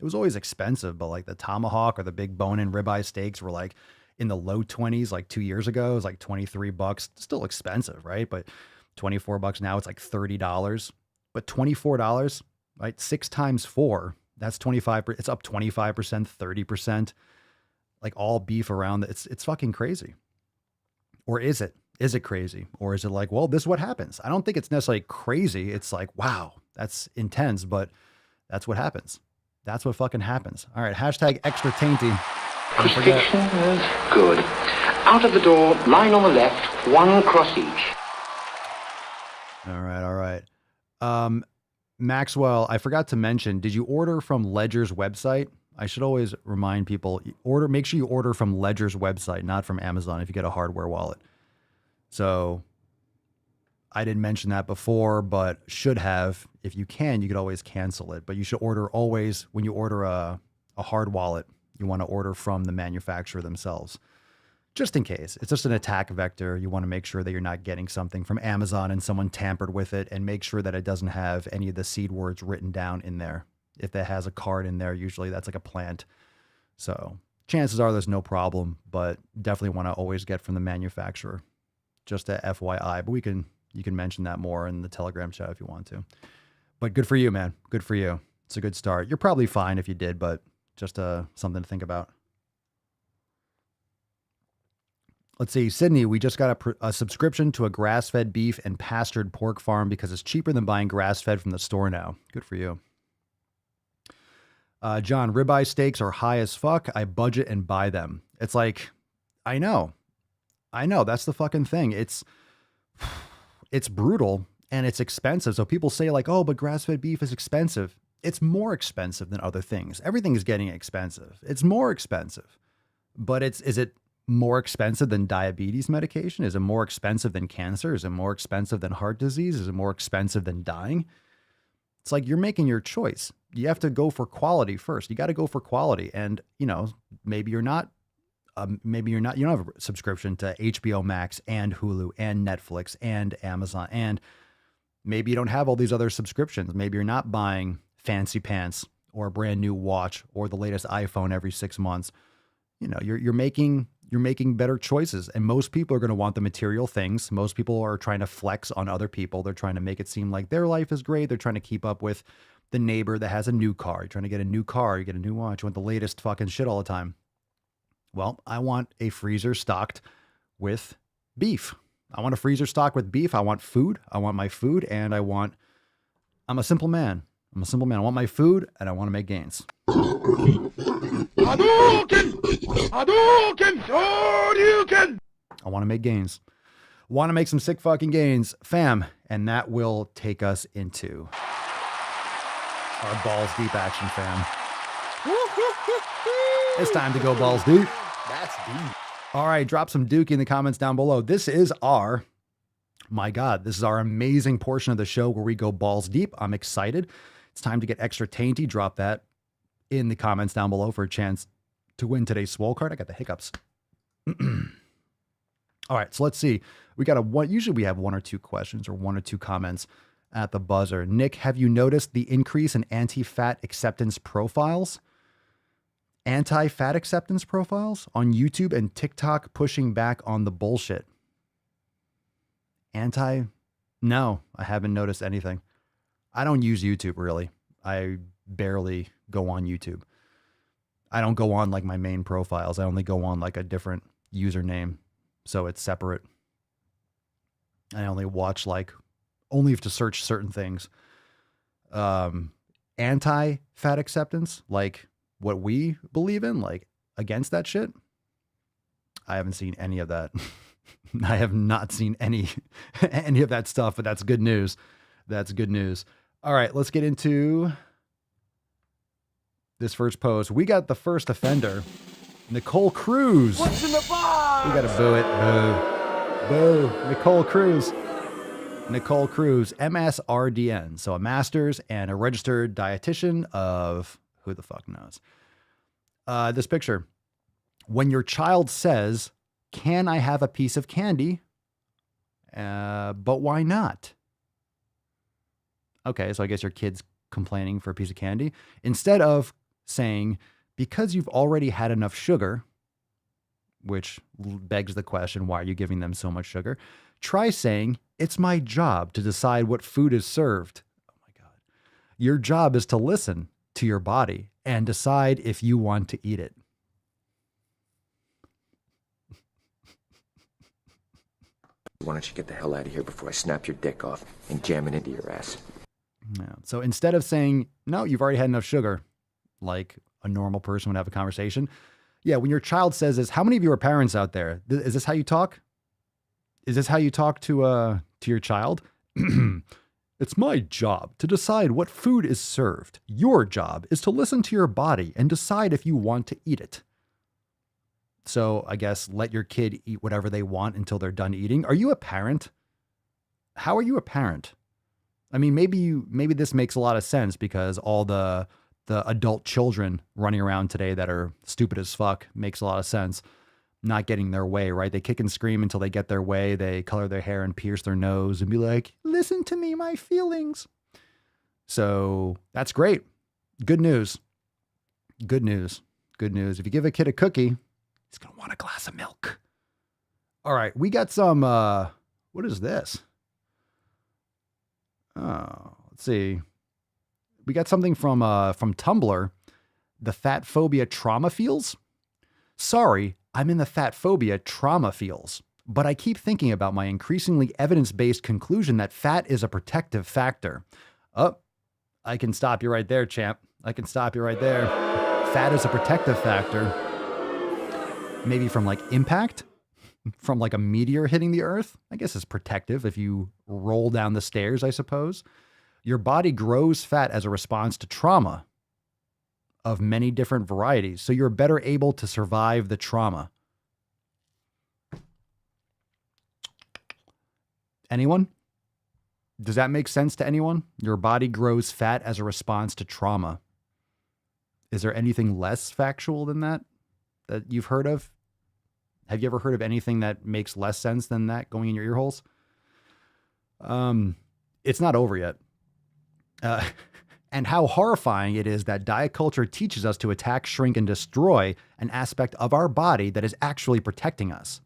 was always expensive, but like the tomahawk or the big bone-in ribeye steaks were like in the low 20s like 2 years ago. It was like $23. Still expensive, right? But $24 now, it's like $30. But $24, right? 6 times 4, that's 25. It's up 25%, 30%. Like all beef around. It's fucking crazy. Or is it? Is it crazy? Or is it like, well, this is what happens? I don't think it's necessarily crazy. It's like, wow, that's intense, but that's what happens. That's what fucking happens. All right, hashtag extra tainty. crucifixion is good. Out of the door, line on the left, 1 cross each. All right. Maxwell, I forgot to mention, did you order from Ledger's website? I should always remind people, make sure you order from Ledger's website, not from Amazon if you get a hardware wallet. So I didn't mention that before, but should have. If you can, you could always cancel it. But you should order always, when you order a hard wallet, you want to order from the manufacturer themselves. Just in case. It's just an attack vector. You want to make sure that you're not getting something from Amazon and someone tampered with it, and make sure that it doesn't have any of the seed words written down in there. If it has a card in there, usually that's like a plant. So chances are there's no problem, but definitely want to always get from the manufacturer. Just a FYI, but you can mention that more in the Telegram chat if you want to. But good for you, man. Good for you. It's a good start. You're probably fine if you did, but just something to think about. Let's see, Sydney, we just got a subscription to a grass-fed beef and pastured pork farm because it's cheaper than buying grass-fed from the store now. Good for you. John, ribeye steaks are high as fuck. I budget and buy them. It's like, I know. That's the fucking thing. It's brutal and it's expensive. So people say like, oh, but grass-fed beef is expensive. It's more expensive than other things. Everything is getting expensive. It's more expensive, but is it more expensive than diabetes medication? Is it more expensive than cancer? Is it more expensive than heart disease? Is it more expensive than dying? It's like you're making your choice. You have to go for quality first. You got to go for quality. And, you know, maybe you don't have a subscription to HBO Max and Hulu and Netflix and Amazon. And maybe you don't have all these other subscriptions. Maybe you're not buying fancy pants or a brand new watch or the latest iPhone every 6 months. You know, you're making better choices. And most people are going to want the material things. Most people are trying to flex on other people. They're trying to make it seem like their life is great. They're trying to keep up with the neighbor that has a new car. You're trying to get a new car. You get a new watch. You want the latest fucking shit all the time. Well, I want a freezer stocked with beef. I want a freezer stocked with beef. I want food. I want my food. And I'm a simple man. I want my food and I want to make gains. I want to make gains. Want to make some sick fucking gains, fam. And that will take us into our balls deep action, fam. It's time to go balls deep. That's deep. All right, drop some dookie in the comments down below. This is our amazing portion of the show where we go balls deep. I'm excited. It's time to get extra tainty. Drop that in the comments down below for a chance to win today's Swole card. I got the hiccups. All right, so let's see. Usually we have one or two questions or one or two comments at the buzzer. Nick, have you noticed the increase in anti-fat acceptance profiles? Anti-fat acceptance profiles on YouTube and TikTok pushing back on the bullshit. No, I haven't noticed anything. I don't use YouTube really. I barely go on YouTube. I don't go on like my main profiles. I only go on like a different username. So it's separate. I only watch only have to search certain things. Anti-fat acceptance, like what we believe in, like against that shit. I haven't seen any of that. I have not seen any of that stuff, but that's good news. That's good news. All right, let's get into this first post. We got the first offender, Nicole Cruz. What's in the box? We got to boo it. Boo. Boo. Nicole Cruz. Nicole Cruz, MSRDN. So a master's and a registered dietitian of who the fuck knows. This picture. When your child says, "Can I have a piece of candy?" But why not? Okay, so I guess your kid's complaining for a piece of candy. Instead of saying, because you've already had enough sugar, which begs the question, why are you giving them so much sugar? Try saying, it's my job to decide what food is served. Oh my God. Your job is to listen to your body and decide if you want to eat it. Why don't you get the hell out of here before I snap your dick off and jam it into your ass? Yeah. So instead of saying, no, you've already had enough sugar, like a normal person would have a conversation. Yeah, when your child says this, how many of you are parents out there? Is this how you talk? Is this how you talk to your child? It's my job to decide what food is served. Your job is to listen to your body and decide if you want to eat it. So I guess let your kid eat whatever they want until they're done eating. Are you a parent? How are you a parent? I mean, maybe this makes a lot of sense because all the adult children running around today that are stupid as fuck makes a lot of sense. Not getting their way, right? They kick and scream until they get their way. They color their hair and pierce their nose and be like, listen to me, my feelings. So that's great. Good news. Good news. Good news. If you give a kid a cookie, he's going to want a glass of milk. All right. We got some, what is this? Oh, let's see. We got something from Tumblr. The fat phobia trauma feels. Sorry, I'm in the fat phobia trauma feels, but I keep thinking about my increasingly evidence-based conclusion that fat is a protective factor. Oh, I can stop you right there, champ. I can stop you right there. Fat is a protective factor. Maybe from like impact, from like a meteor hitting the earth. I guess it's protective if you roll down the stairs, I suppose. Your body grows fat as a response to trauma of many different varieties. So you're better able to survive the trauma. Anyone? Does that make sense to anyone? Your body grows fat as a response to trauma. Is there anything less factual than that you've heard of? Have you ever heard of anything that makes less sense than that going in your ear holes? It's not over yet. And how horrifying it is that diet culture teaches us to attack, shrink, and destroy an aspect of our body that is actually protecting us.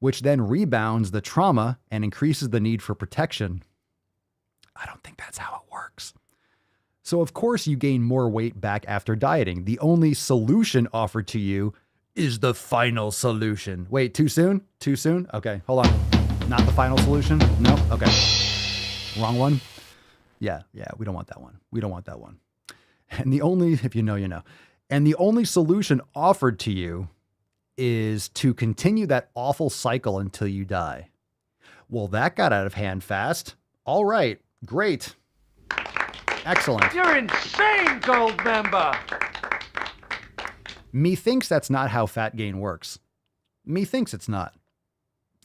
Which then rebounds the trauma and increases the need for protection. I don't think that's how it works. So of course you gain more weight back after dieting. The only solution offered to you is the final solution. Wait, too soon? Too soon? Okay, hold on. Not the final solution? No? Okay. Wrong one? Yeah, we don't want that one. We don't want that one. And the only, if you know, you know. And the only solution offered to you is to continue that awful cycle until you die. Well, that got out of hand fast. All right, great. Excellent. You're insane, gold member. Methinks that's not how fat gain works. Methinks it's not.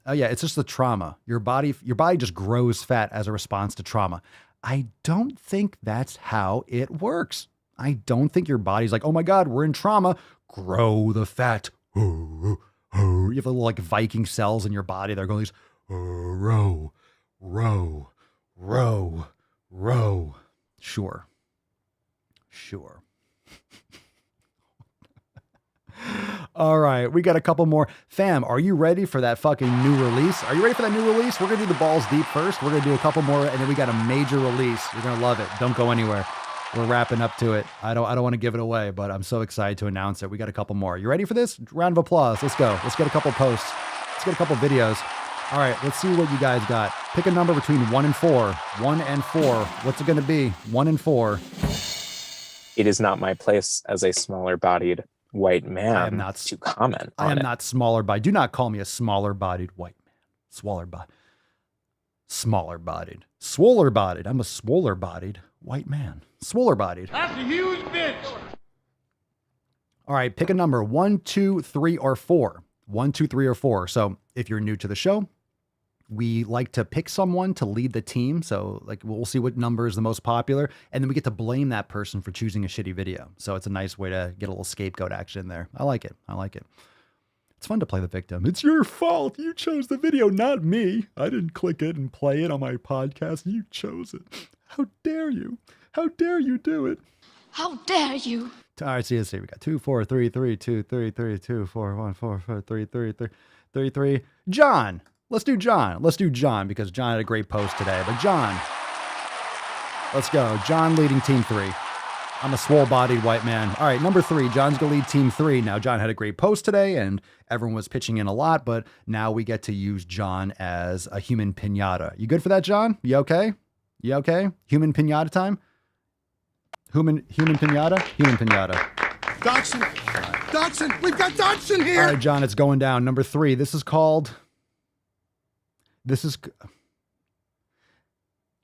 Oh yeah, it's just the trauma. Your body just grows fat as a response to trauma. I don't think that's how it works. I don't think your body's like, oh my God, we're in trauma. Grow the fat. You have little like Viking cells in your body. They're going these row. Sure. All right, we got a couple more. Fam, are you ready for that fucking new release? Are you ready for that new release? We're going to do the balls deep first. We're going to do a couple more, and then we got a major release. You're going to love it. Don't go anywhere. We're wrapping up to it. I don't want to give it away, but I'm so excited to announce it. We got a couple more. You ready for this? Round of applause. Let's go. Let's get a couple posts. Let's get a couple videos. All right, let's see what you guys got. Pick a number between 1 and 4. 1 and 4. What's it going to be? 1 and 4. It is not my place as a smaller-bodied white man to comment on I am it. not smaller bodied. Do not call me a smaller bodied white man. Smaller bodied. Swoller bodied. I'm a swoller bodied white man. Swoller bodied. That's a huge bitch. All right, pick a number. 1, 2, 3, or 4. 1, 2, 3, or 4. So if you're new to the show, we like to pick someone to lead the team. So like we'll see what number is the most popular, and then we get to blame that person for choosing a shitty video. So it's a nice way to get a little scapegoat action there. I like it. It's fun to play the victim. It's your fault. You chose the video, not me. I didn't click it and play it on my podcast. You chose it. How dare you? How dare you do it? How dare you? All right, see, let's see. We got 2, 4, 3, 3, 2, 3, 3, 2, 4, 1, 4, 4, 3, 3, 3, 3, 3. John. Let's do John. Let's do John because John had a great post today. But John, let's go. John leading team 3. I'm a swole-bodied white man. All right, number 3. John's going to lead team 3. Now, John had a great post today, and everyone was pitching in a lot, but now we get to use John as a human piñata. You good for that, John? You okay? You okay? Human piñata time? Human piñata? Human piñata. Dodson, we've got Dodson here. All right, John, it's going down. Number 3.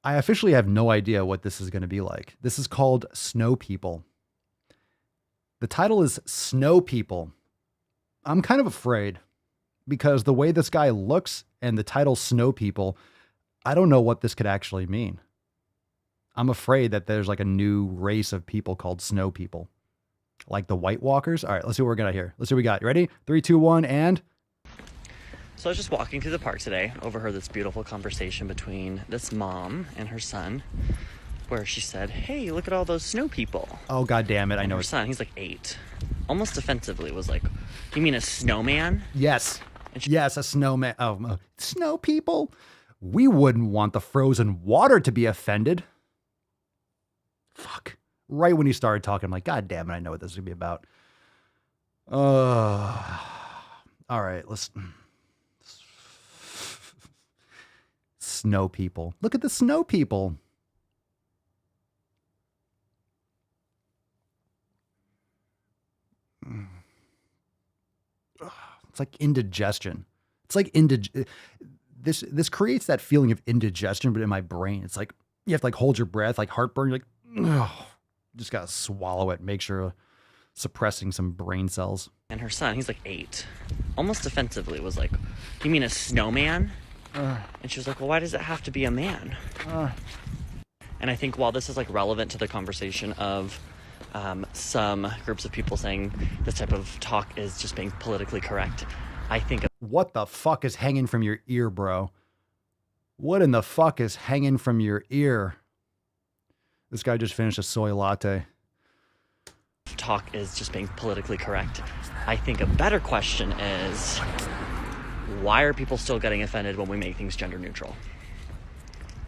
I officially have no idea what this is going to be like. This is called SnowPEOPLE. The title is SnowPEOPLE. I'm kind of afraid because the way this guy looks and the title SnowPEOPLE, I don't know what this could actually mean. I'm afraid that there's like a new race of people called SnowPEOPLE. Like the White Walkers. All right, let's see what we're going to hear. Let's see what we got. You ready? 3, 2, 1, and... So I was just walking through the park today, overheard this beautiful conversation between this mom and her son, where she said, hey, look at all those snow people. Oh, God damn it. I know. Her son, he's like 8. Almost offensively was like, you mean a snowman? Yes. Yes, a snowman. Oh, snow people? We wouldn't want the frozen water to be offended. Fuck. Right when he started talking, I'm like, God damn it, I know what this is going to be about. All right, let's... Snow people. Look at the snow people. it's like indigestion. It's like this creates that feeling of indigestion, but in my brain, it's like you have to like hold your breath, like heartburn. You're like, ugh, just gotta swallow it. Make sure suppressing some brain cells. And her son, he's like 8, almost defensively was like, "You mean a snowman?" And she was like, "Well, why does it have to be a man?" And I think while this is like relevant to the conversation of some groups of people saying this type of talk is just being politically correct, I think what the fuck is hanging from your ear, bro? What in the fuck is hanging from your ear? This guy just finished a soy latte. Talk is just being politically correct. I think a better question is, why are people still getting offended when we make things gender neutral?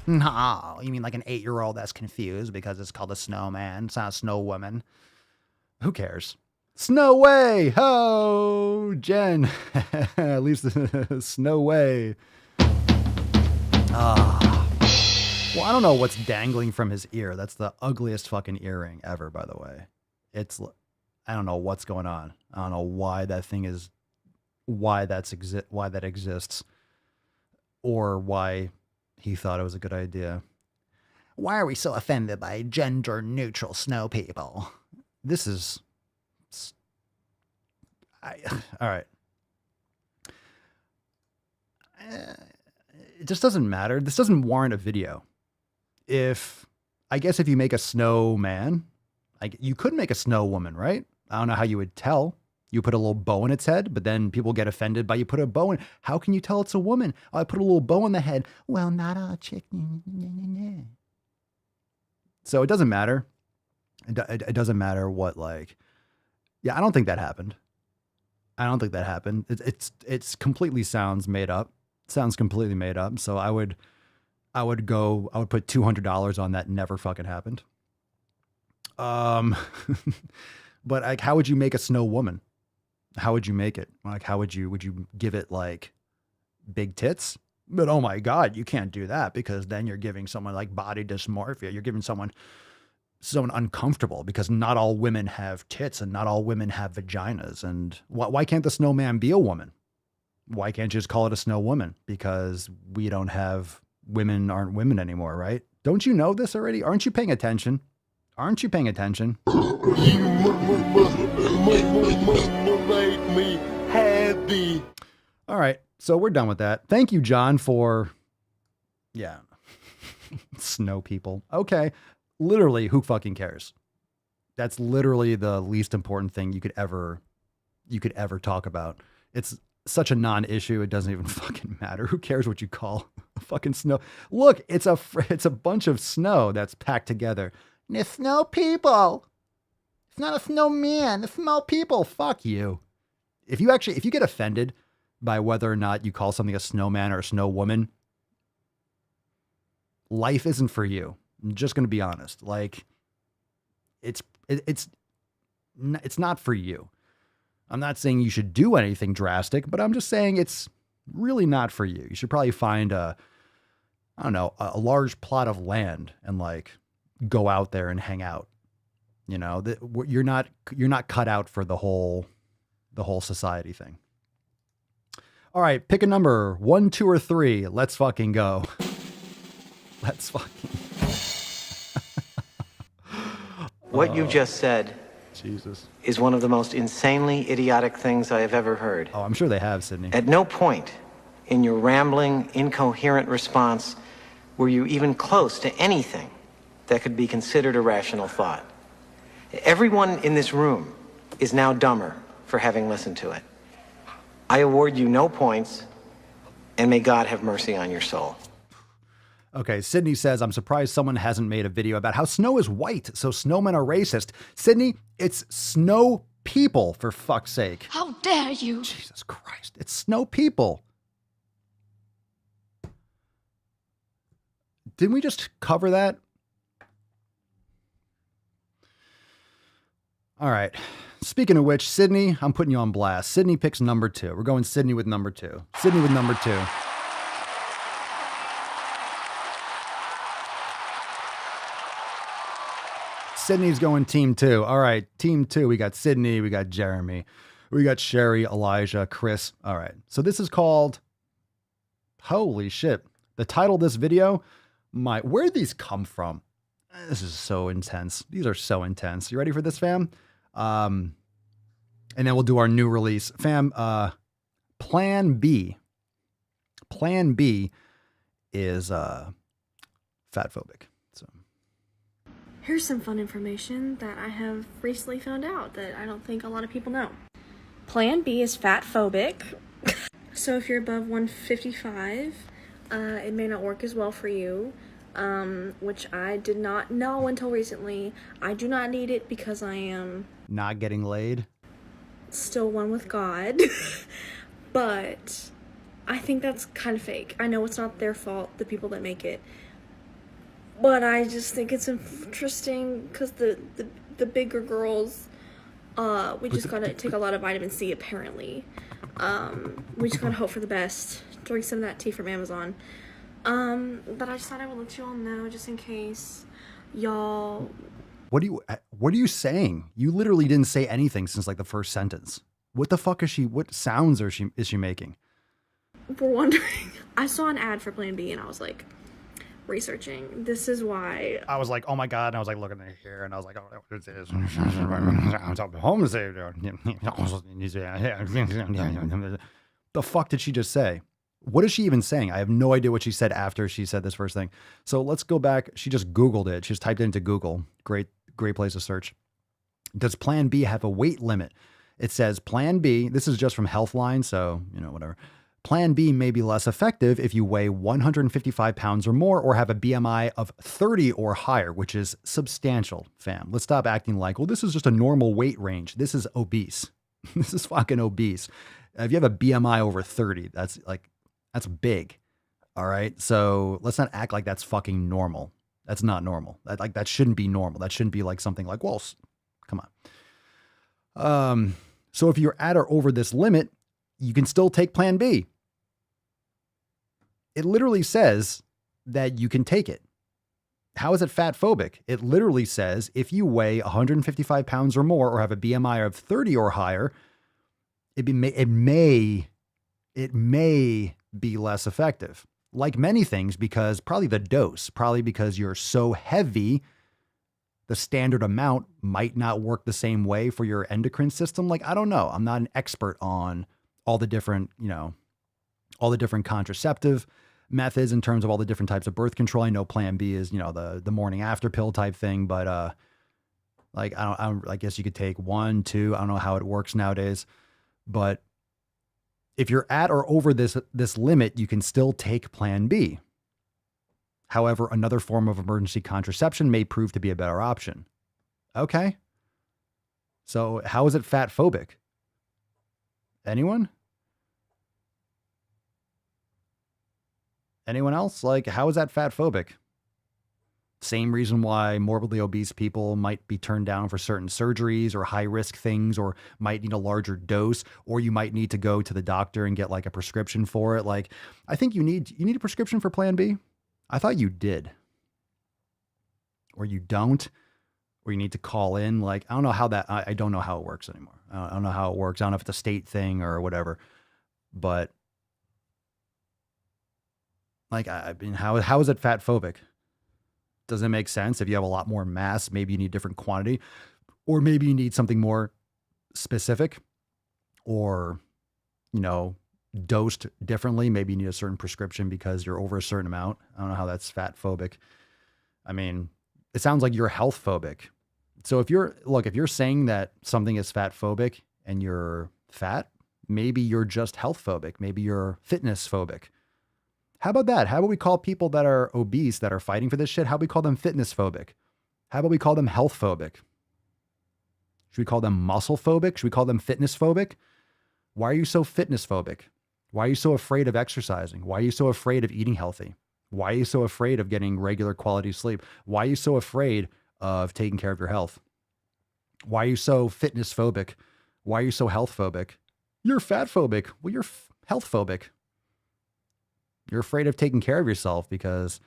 No, you mean like an 8-year-old that's confused because it's called a snowman. It's not a snow woman. Who cares? Snow way! Ho! Jen. At least snow way. Well, I don't know what's dangling from his ear. That's the ugliest fucking earring ever, by the way. I don't know what's going on. I don't know why that thing is, why that exists, or why he thought it was a good idea. Why are we so offended by gender neutral snow people? This is, all right. It just doesn't matter. This doesn't warrant a video. I guess if you make a snowman, you could make a snow woman, right? I don't know how you would tell. You put a little bow in its head, but then people get offended by you put a bow in. How can you tell it's a woman? Oh, I put a little bow in the head. Well, not a chick. So it doesn't matter. It doesn't matter what, like, yeah, I don't think that happened. I don't think that happened. It's completely sounds made up. It sounds completely made up. So I would put $200 on that never fucking happened. But like, how would you make a snow woman? How would you make it? Like, would you give it like big tits? But oh my God, you can't do that because then you're giving someone like body dysmorphia. You're giving someone uncomfortable because not all women have tits and not all women have vaginas. And why can't the snowman be a woman? Why can't you just call it a snow woman? Because we don't have women aren't women anymore, right? Don't you know this already? Aren't you paying attention? Aren't you paying attention? You make me happy. All right, so we're done with that. Thank you, John, for, yeah, snow people. Okay, literally, who fucking cares? That's literally the least important thing you could ever talk about. It's such a non-issue. It doesn't even fucking matter. Who cares what you call a fucking snow? Look, it's a bunch of snow that's packed together. The snow people. It's not a snowman. The snow people. Fuck you. If you get offended by whether or not you call something a snowman or a snow woman, life isn't for you. I'm just going to be honest. Like, it's not for you. I'm not saying you should do anything drastic, but I'm just saying it's really not for you. You should probably find a large plot of land and like go out there and hang out. You know, you're not cut out for the whole society thing. All right, pick a number, 1, 2, or 3. Let's fucking go. Let's fucking. What you just said, Jesus, is one of the most insanely idiotic things I have ever heard. Oh, I'm sure they have, Sydney. At no point in your rambling, incoherent response were you even close to anything that could be considered a rational thought. Everyone in this room is now dumber for having listened to it. I award you no points, and may God have mercy on your soul. Okay, Sydney says, I'm surprised someone hasn't made a video about how snow is white, so snowmen are racist. Sydney, it's snow people, for fuck's sake. How dare you? Jesus Christ, it's snow people. Didn't we just cover that? All right. Speaking of which, Sydney, I'm putting you on blast. Sydney picks number 2. We're going Sydney with number 2. Sydney with number 2. Sydney's going team 2. All right, team 2. We got Sydney. We got Jeremy. We got Sherry, Elijah, Chris. All right. So this is called, holy shit. The title of this video, where'd these come from? This is so intense. These are so intense. You ready for this, fam? And then we'll do our new release. Fam, Plan B. Plan B is fatphobic. So here's some fun information that I have recently found out that I don't think a lot of people know. Plan B is fatphobic. So if you're above 155, it may not work as well for you. Which I did not know until recently. I do not need it because I am not getting laid. Still one with God. But I think that's kind of fake. I know it's not their fault, the people that make it. But I just think it's interesting because the bigger girls, we just gotta take a lot of vitamin C apparently. We just gotta hope for the best. Drink some of that tea from Amazon. But I just thought I would let you all know just in case y'all. What are you saying? You literally didn't say anything since like the first sentence. What the fuck is she? What sounds is she making? We're wondering. I saw an ad for Plan B and I was like researching. This is why. I was like, oh my God. And I was like looking at here and I was like, oh, what is this? I'm talking home savior. The fuck did she just say? What is she even saying? I have no idea what she said after she said this first thing. So let's go back. She just Googled it. She just typed it into Google. Great place to search. Does Plan B have a weight limit? It says Plan B, this is just from Healthline, so, whatever. Plan B may be less effective if you weigh 155 pounds or more or have a BMI of 30 or higher, which is substantial, fam. Let's stop acting like, well, this is just a normal weight range. This is obese. This is fucking obese. If you have a BMI over 30, that's big. All right. So let's not act like that's fucking normal. That's not normal. That shouldn't be normal. That shouldn't be like something like, well, come on. So if you're at or over this limit, you can still take Plan B. It literally says that you can take it. How is it fatphobic? It literally says if you weigh 155 pounds or more or have a BMI of 30 or higher, it may be less effective. Like many things, because probably the dose, probably because you're so heavy, the standard amount might not work the same way for your endocrine system. Like, I don't know. I'm not an expert on all the different, all the different contraceptive methods in terms of all the different types of birth control. I know Plan B is, the morning after pill type thing, but I guess you could take 1, 2. I don't know how it works nowadays, but if you're at or over this limit, you can still take Plan B. However, another form of emergency contraception may prove to be a better option. Okay. So how is it fatphobic? Anyone? Anyone else? Like, how is that fatphobic? Same reason why morbidly obese people might be turned down for certain surgeries or high risk things, or might need a larger dose, or you might need to go to the doctor and get like a prescription for it. Like, I think you need a prescription for Plan B. I thought you did, or you don't, or you need to call in. Like, I don't know how I don't know how it works anymore. I don't know how it works. I don't know if it's a state thing or whatever, but like, I mean, how is it fatphobic? Does it make sense? If you have a lot more mass, maybe you need different quantity, or maybe you need something more specific, or, dosed differently. Maybe you need a certain prescription because you're over a certain amount. I don't know how that's fatphobic. I mean, it sounds like you're health phobic. So if you're saying that something is fatphobic and you're fat, maybe you're just health phobic. Maybe you're fitness phobic. How about that? How about we call people that are obese, that are fighting for this shit, how about we call them fitness phobic? How about we call them health phobic? Should we call them muscle phobic? Should we call them fitness phobic? Why are you so fitness phobic? Why are you so afraid of exercising? Why are you so afraid of eating healthy? Why are you so afraid of getting regular quality sleep? Why are you so afraid of taking care of your health? Why are you so fitness phobic? Why are you so health phobic? You're fat phobic. Well, you're health phobic. You're afraid of taking care of yourself because,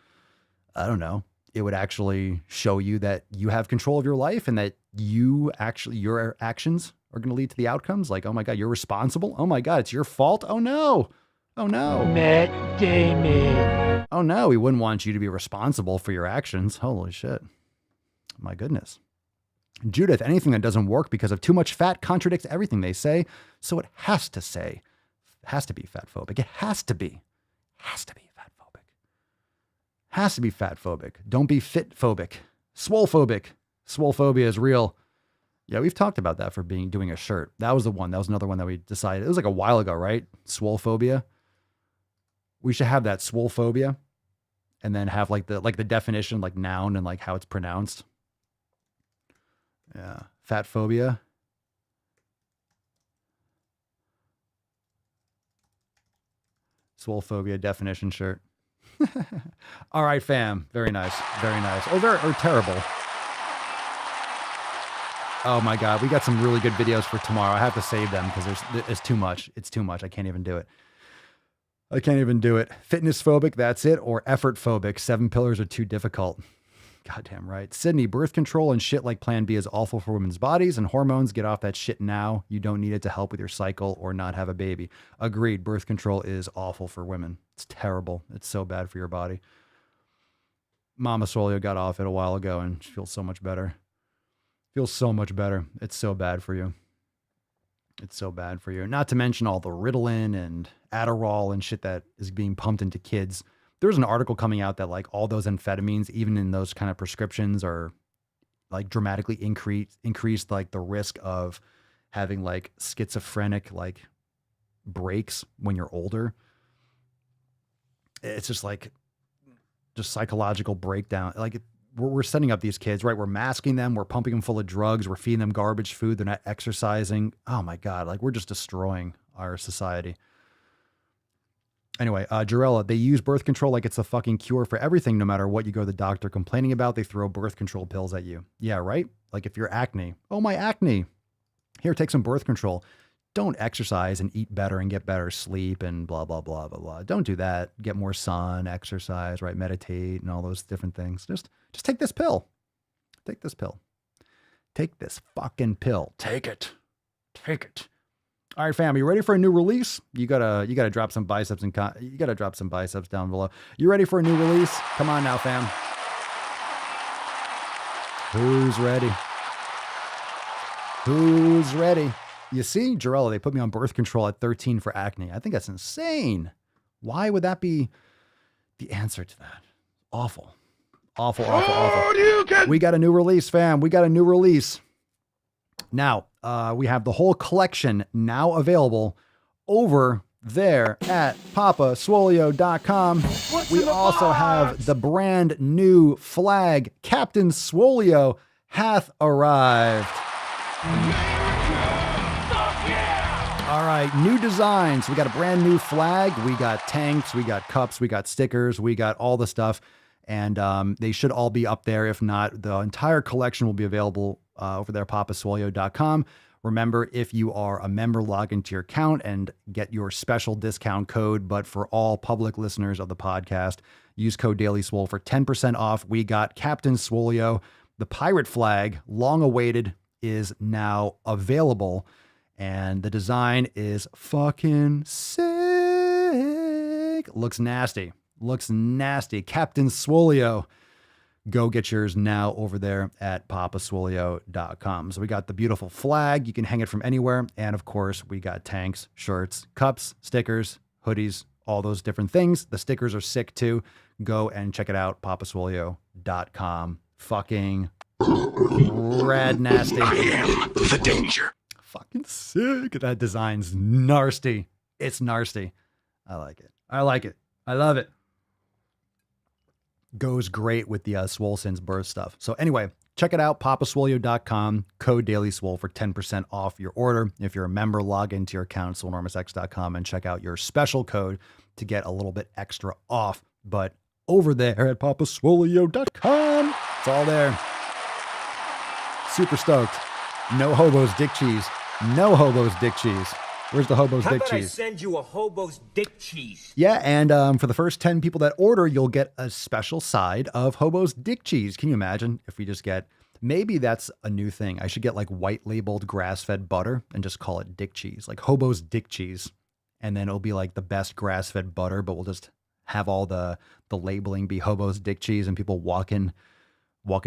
I don't know, it would actually show you that you have control of your life and that your actions are going to lead to the outcomes. Like, oh my God, you're responsible. Oh my God, it's your fault. Oh no. Oh no. Matt Damon. Oh no, we wouldn't want you to be responsible for your actions. Holy shit. My goodness. Judith, anything that doesn't work because of too much fat contradicts everything they say. So it has to be fat phobic. It has to be fat phobic. Has to be fat phobic. Don't be fit phobic. Swole phobic. Swole phobia is real. Yeah, we've talked about that for doing a shirt. That was the one. That was another one that we decided. It was like a while ago, right? Swole phobia. We should have that swole phobia, and then have like the definition, like noun and like how it's pronounced. Yeah, fat phobia. Swole phobia definition shirt. All right, fam. Very nice. Very nice. Or terrible. Oh my God. We got some really good videos for tomorrow. I have to save them because it's too much. It's too much. I can't even do it. Fitness phobic. That's it. Or effort phobic. 7 pillars are too difficult. Goddamn right. Sydney, birth control and shit like Plan B is awful for women's bodies and hormones. Get off that shit now. You don't need it to help with your cycle or not have a baby. Agreed. Birth control is awful for women. It's terrible. It's so bad for your body. Mama Swolio got off it a while ago and she feels so much better. Feels so much better. It's so bad for you. It's so bad for you. Not to mention all the Ritalin and Adderall and shit that is being pumped into kids. There's an article coming out that like all those amphetamines, even in those kind of prescriptions, are like dramatically increased like the risk of having like schizophrenic like breaks when you're older. It's just like psychological breakdown. Like we're setting up these kids, right? We're masking them. We're pumping them full of drugs. We're feeding them garbage food. They're not exercising. Oh my God. Like we're just destroying our society. Anyway, Jarella, they use birth control like it's a fucking cure for everything. No matter what you go to the doctor complaining about, they throw birth control pills at you. Yeah, right? Like if you're acne. Oh, my acne. Here, take some birth control. Don't exercise and eat better and get better sleep and blah, blah, blah, blah, blah. Don't do that. Get more sun, exercise, right? Meditate and all those different things. Just take this pill. Take this pill. Take this fucking pill. Take it. Take it. All right, fam, you ready for a new release? You gotta drop some biceps and you gotta drop some biceps down below. You ready for a new release? Come on now, fam. Who's ready? Who's ready? You see, Jarella, they put me on birth control at 13 for acne. I think that's insane. Why would that be the answer to that? Awful. Awful, awful, awful. We got a new release, fam. We got a new release. Now, we have the whole collection now available over there at papaswolio.com. We also have the brand new flag. Captain Swolio hath arrived. All right, new designs. We got a brand new flag. We got tanks, we got cups, we got stickers, we got all the stuff. And they should all be up there. If not, the entire collection will be available over there at papaswolio.com. Remember, if you are a member, log into your account and get your special discount code. But for all public listeners of the podcast, use code DailySwole for 10% off. We got Captain Swolio. The pirate flag, long awaited, is now available. And the design is fucking sick. Looks nasty. Looks nasty. Captain Swolio. Go get yours now over there at papaswolio.com. So we got the beautiful flag. You can hang it from anywhere. And of course, we got tanks, shirts, cups, stickers, hoodies, all those different things. The stickers are sick too. Go and check it out. papaswolio.com. Fucking rad nasty. I am the danger. Fucking sick. That design's nasty. It's nasty. I like it. I like it. I love it. Goes great with the Swole Since Birth stuff. So anyway, check it out, papaswolio.com, code DailySwole for 10% off your order. If you're a member, log into your account at swolenormousx.com and check out your special code to get a little bit extra off. But over there at papaswolio.com, it's all there. Super stoked. No hobos dick cheese. No hobos dick cheese. Where's the hobo's dick cheese? How about I send you a hobo's dick cheese? Yeah, and for the first 10 people that order, you'll get a special side of hobo's dick cheese. Can you imagine if we just get Maybe that's a new thing. I should get like white labeled grass-fed butter and just call it dick cheese, like Hobo's dick cheese. And then it'll be like the best grass-fed butter, but we'll just have all the labeling be Hobo's dick cheese, and people walking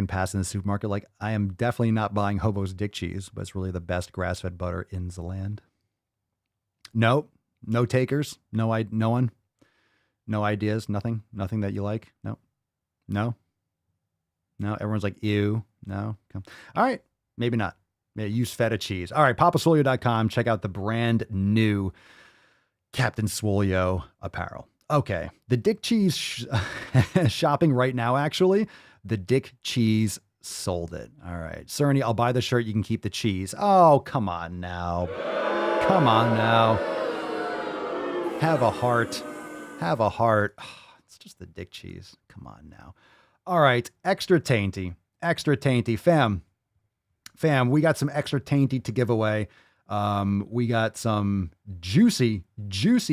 past in the supermarket like, I am definitely not buying Hobo's dick cheese, but it's really the best grass-fed butter in the land. No takers, no one, no ideas, nothing that you like. No. Everyone's like, ew. No. Come. All right. Maybe not. Maybe use feta cheese. All right. PapaSwolio.com. Check out the brand new Captain Swolio apparel. Okay. The Dick Cheese shopping right now, actually. The Dick Cheese sold it. All right. Cerny, I'll buy the shirt. You can keep the cheese. Oh, come on now. Have a heart. It's just the Dick Cheese. Come on now. All right. Extra tainty. Fam, we got some extra tainty to give away. We got some juicy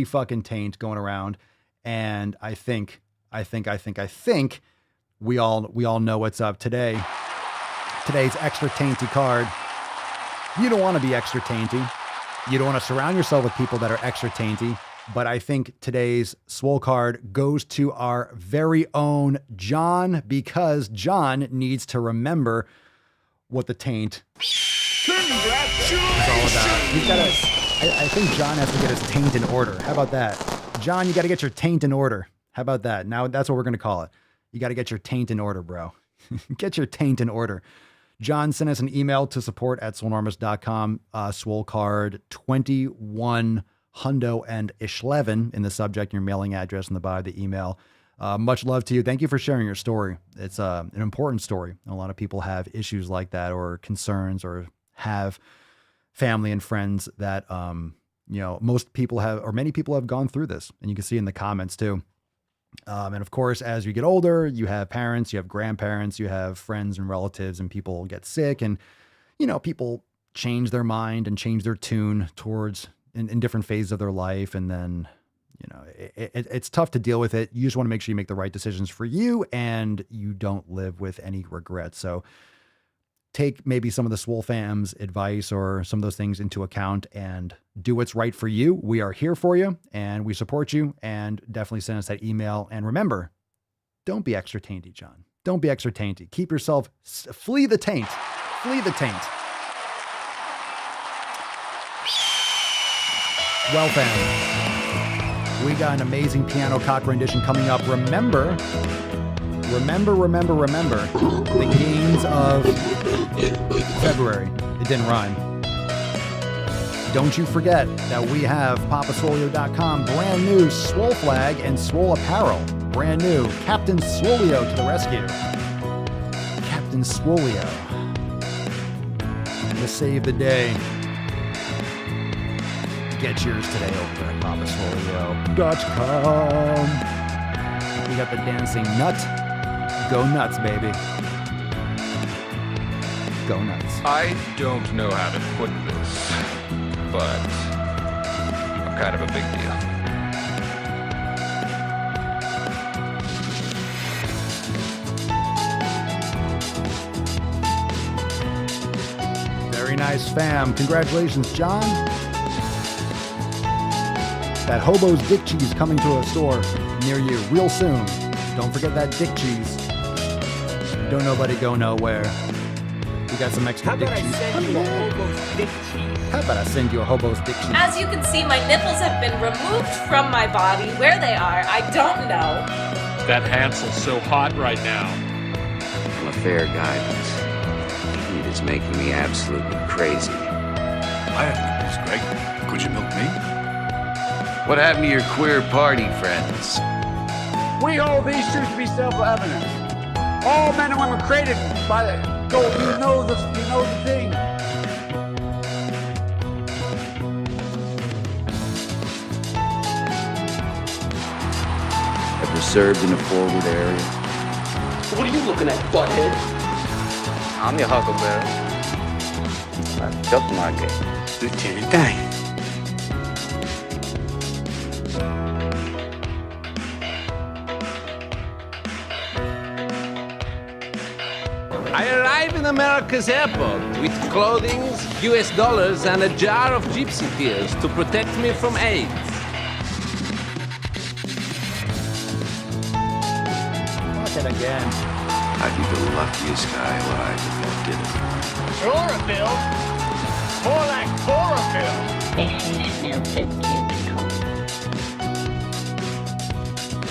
fucking taint going around. And I think we all know what's up today. Today's extra tainty card. You don't want to be extra tainty. You don't want to surround yourself with people that are extra tainty. But I think today's Swole card goes to our very own John, because John needs to remember what the taint is all about. I think John has to get his taint in order. How about that? John, you got to get your taint in order. How about that? Now that's what we're going to call it. You got to get your taint in order, bro. Get your taint in order. John sent us an email to support@swolenormous.com. Swole card 21 Hundo and Ishleven in the subject, your mailing address in the body of the email. Much love to you. Thank you for sharing your story. It's an important story. A lot of people have issues like that, or concerns, or have family and friends that, most people have, or many people have gone through this, and you can see in the comments too. And of course, as you get older, you have parents, you have grandparents, you have friends and relatives, and people get sick, and, people change their mind and change their tune towards in different phases of their life. And then, it's tough to deal with it. You just want to make sure you make the right decisions for you, and you don't live with any regrets. So take maybe some of the SwoleFam's advice or some of those things into account and do what's right for you. We are here for you, and we support you, and definitely send us that email. And remember, don't be extra tainty, John. Don't be extra tainty. Keep yourself, flee the taint. Well, fam, we got an amazing piano cock rendition coming up. Remember the games of February. It didn't rhyme. Don't you forget that we have PapaSwolio.com, brand new Swole flag and Swole apparel. Brand new. Captain Swolio to the rescue. Captain Swolio to save the day. Get yours today over at PapaSwolio.com. We got the dancing nut. Go nuts, baby. Go nuts. I don't know how to put this, but I'm kind of a big deal. Very nice, fam. Congratulations, John. That Hobo's Dick Cheese coming to a store near you real soon. Don't forget that Dick Cheese. Don't nobody go nowhere. We got some extra Dick Cheese. How about I send you a Hobo's Dick Cheese? As you can see, my nipples have been removed from my body. Where they are, I don't know. That Hansel's so hot right now. I'm a fair guy, but heat is making me absolutely crazy. I have nipples, Greg. Could you milk me? What happened to your queer party friends? We hold these truths to be self-evident. All men and women created by the gold. You know the thing. Ever served in a forward area? What are you looking at, butthead? I'm your huckleberry. That's just my game. Lieutenant Dan. I arrive in America's airport with clothing, US dollars, and a jar of gypsy tears to protect me from AIDS. Fuck it again. I'd be the luckiest guy alive if I did it. Chlorophyll? More like chlorophyll. This is SnowPEOPLE.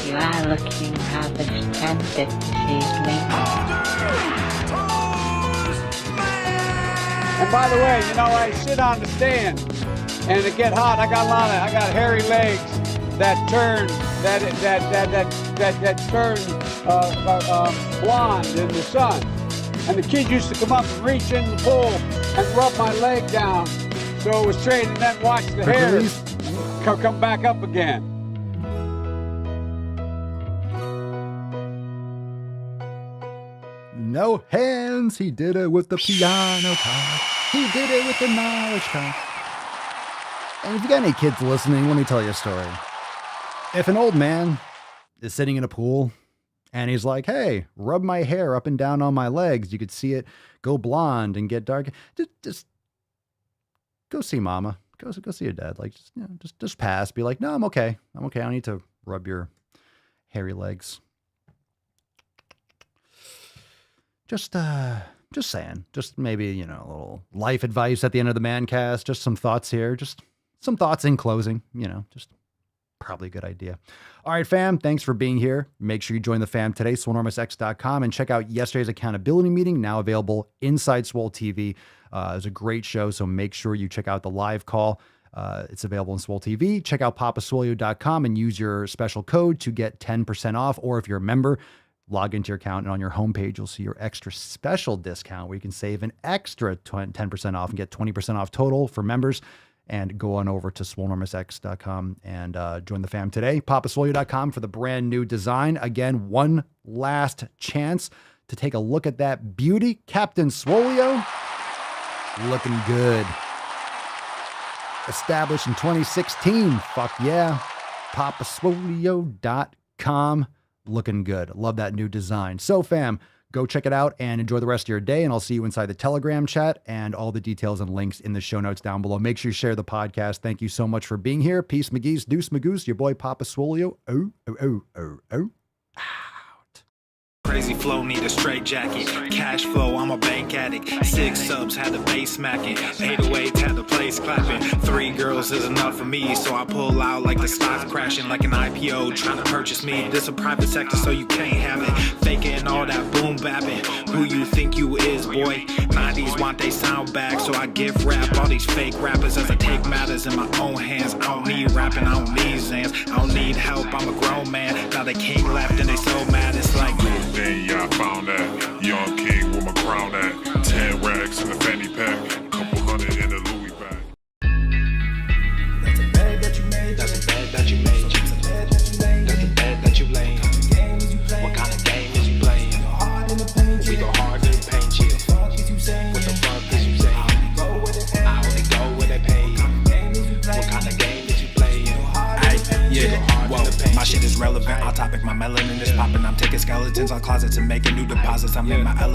You are looking rather splendid this evening. And by the way, you know, I sit on the stand and it get hot. I got hairy legs that turn blonde in the sun. And the kids used to come up and reach in the pool and rub my leg down so it was straight, and then watch the hair come back up again. No hands, he did it with the piano touch. He did it with the knowledge touch. And if you got any kids listening, let me tell you a story. If an old man is sitting in a pool and he's like, hey, rub my hair up and down on my legs, you could see it go blonde and get dark. Just go see mama. Go see your dad. Like, just pass. Be like, no, I'm okay. I don't need to rub your hairy legs. Just saying. Just maybe, a little life advice at the end of the Mancast. Just some thoughts here. Just some thoughts in closing. Just probably a good idea. All right, fam. Thanks for being here. Make sure you join the fam today, SwoleNormousX.com, and check out yesterday's accountability meeting, now available inside Swole TV. It was a great show, so make sure you check out the live call. It's available in Swole TV. Check out papaswolio.com and use your special code to get 10% off. Or if you're a member, log into your account, and on your homepage, you'll see your extra special discount where you can save an extra 10% off and get 20% off total for members. And go on over to SwoleNormousX.com and join the fam today. papaswolio.com for the brand new design. Again, one last chance to take a look at that beauty. Captain Swolio, looking good. Established in 2016. Fuck yeah. papaswolio.com. Looking good. Love that new design. So fam, go check it out and enjoy the rest of your day. And I'll see you inside the Telegram chat, and all the details and links in the show notes down below. Make sure you share the podcast. Thank you so much for being here. Peace, McGee's, Deuce, Magoose, your boy Papa Swolio. Out. Crazy flow, need a straight jacket. Cash flow, I'm a bank addict. 6 subs, had the bass smacking. 808, had the place clapping. 3 girls is enough for me, so I pull out like the stock's crashing. Like an IPO trying to purchase me. This a private sector, so you can't have it. Faking all that boom bapping. Who you think you is, boy? 90s want they sound back, so I give rap all these fake rappers as I take matters in my own hands. I don't need rapping, I don't need Zans. I don't need help, I'm a grown man. Now they king left and they so mad, it's like yeah, I found that young king with my crown at 10 racks in the fanny pack, couple hundred in a Louis bag. That's a bag that you made. That's a bag that you made. That's a bag that you laid. What kind of game is you playing? We go hard in the paint, chill. What the fuck is you saying? I only go where they pay. What kind of game is you playing? Whoa, my shit is relevant. Off topic, my melanin is popping. I'm taking skeletons on closets and making new deposits. I'm in my element.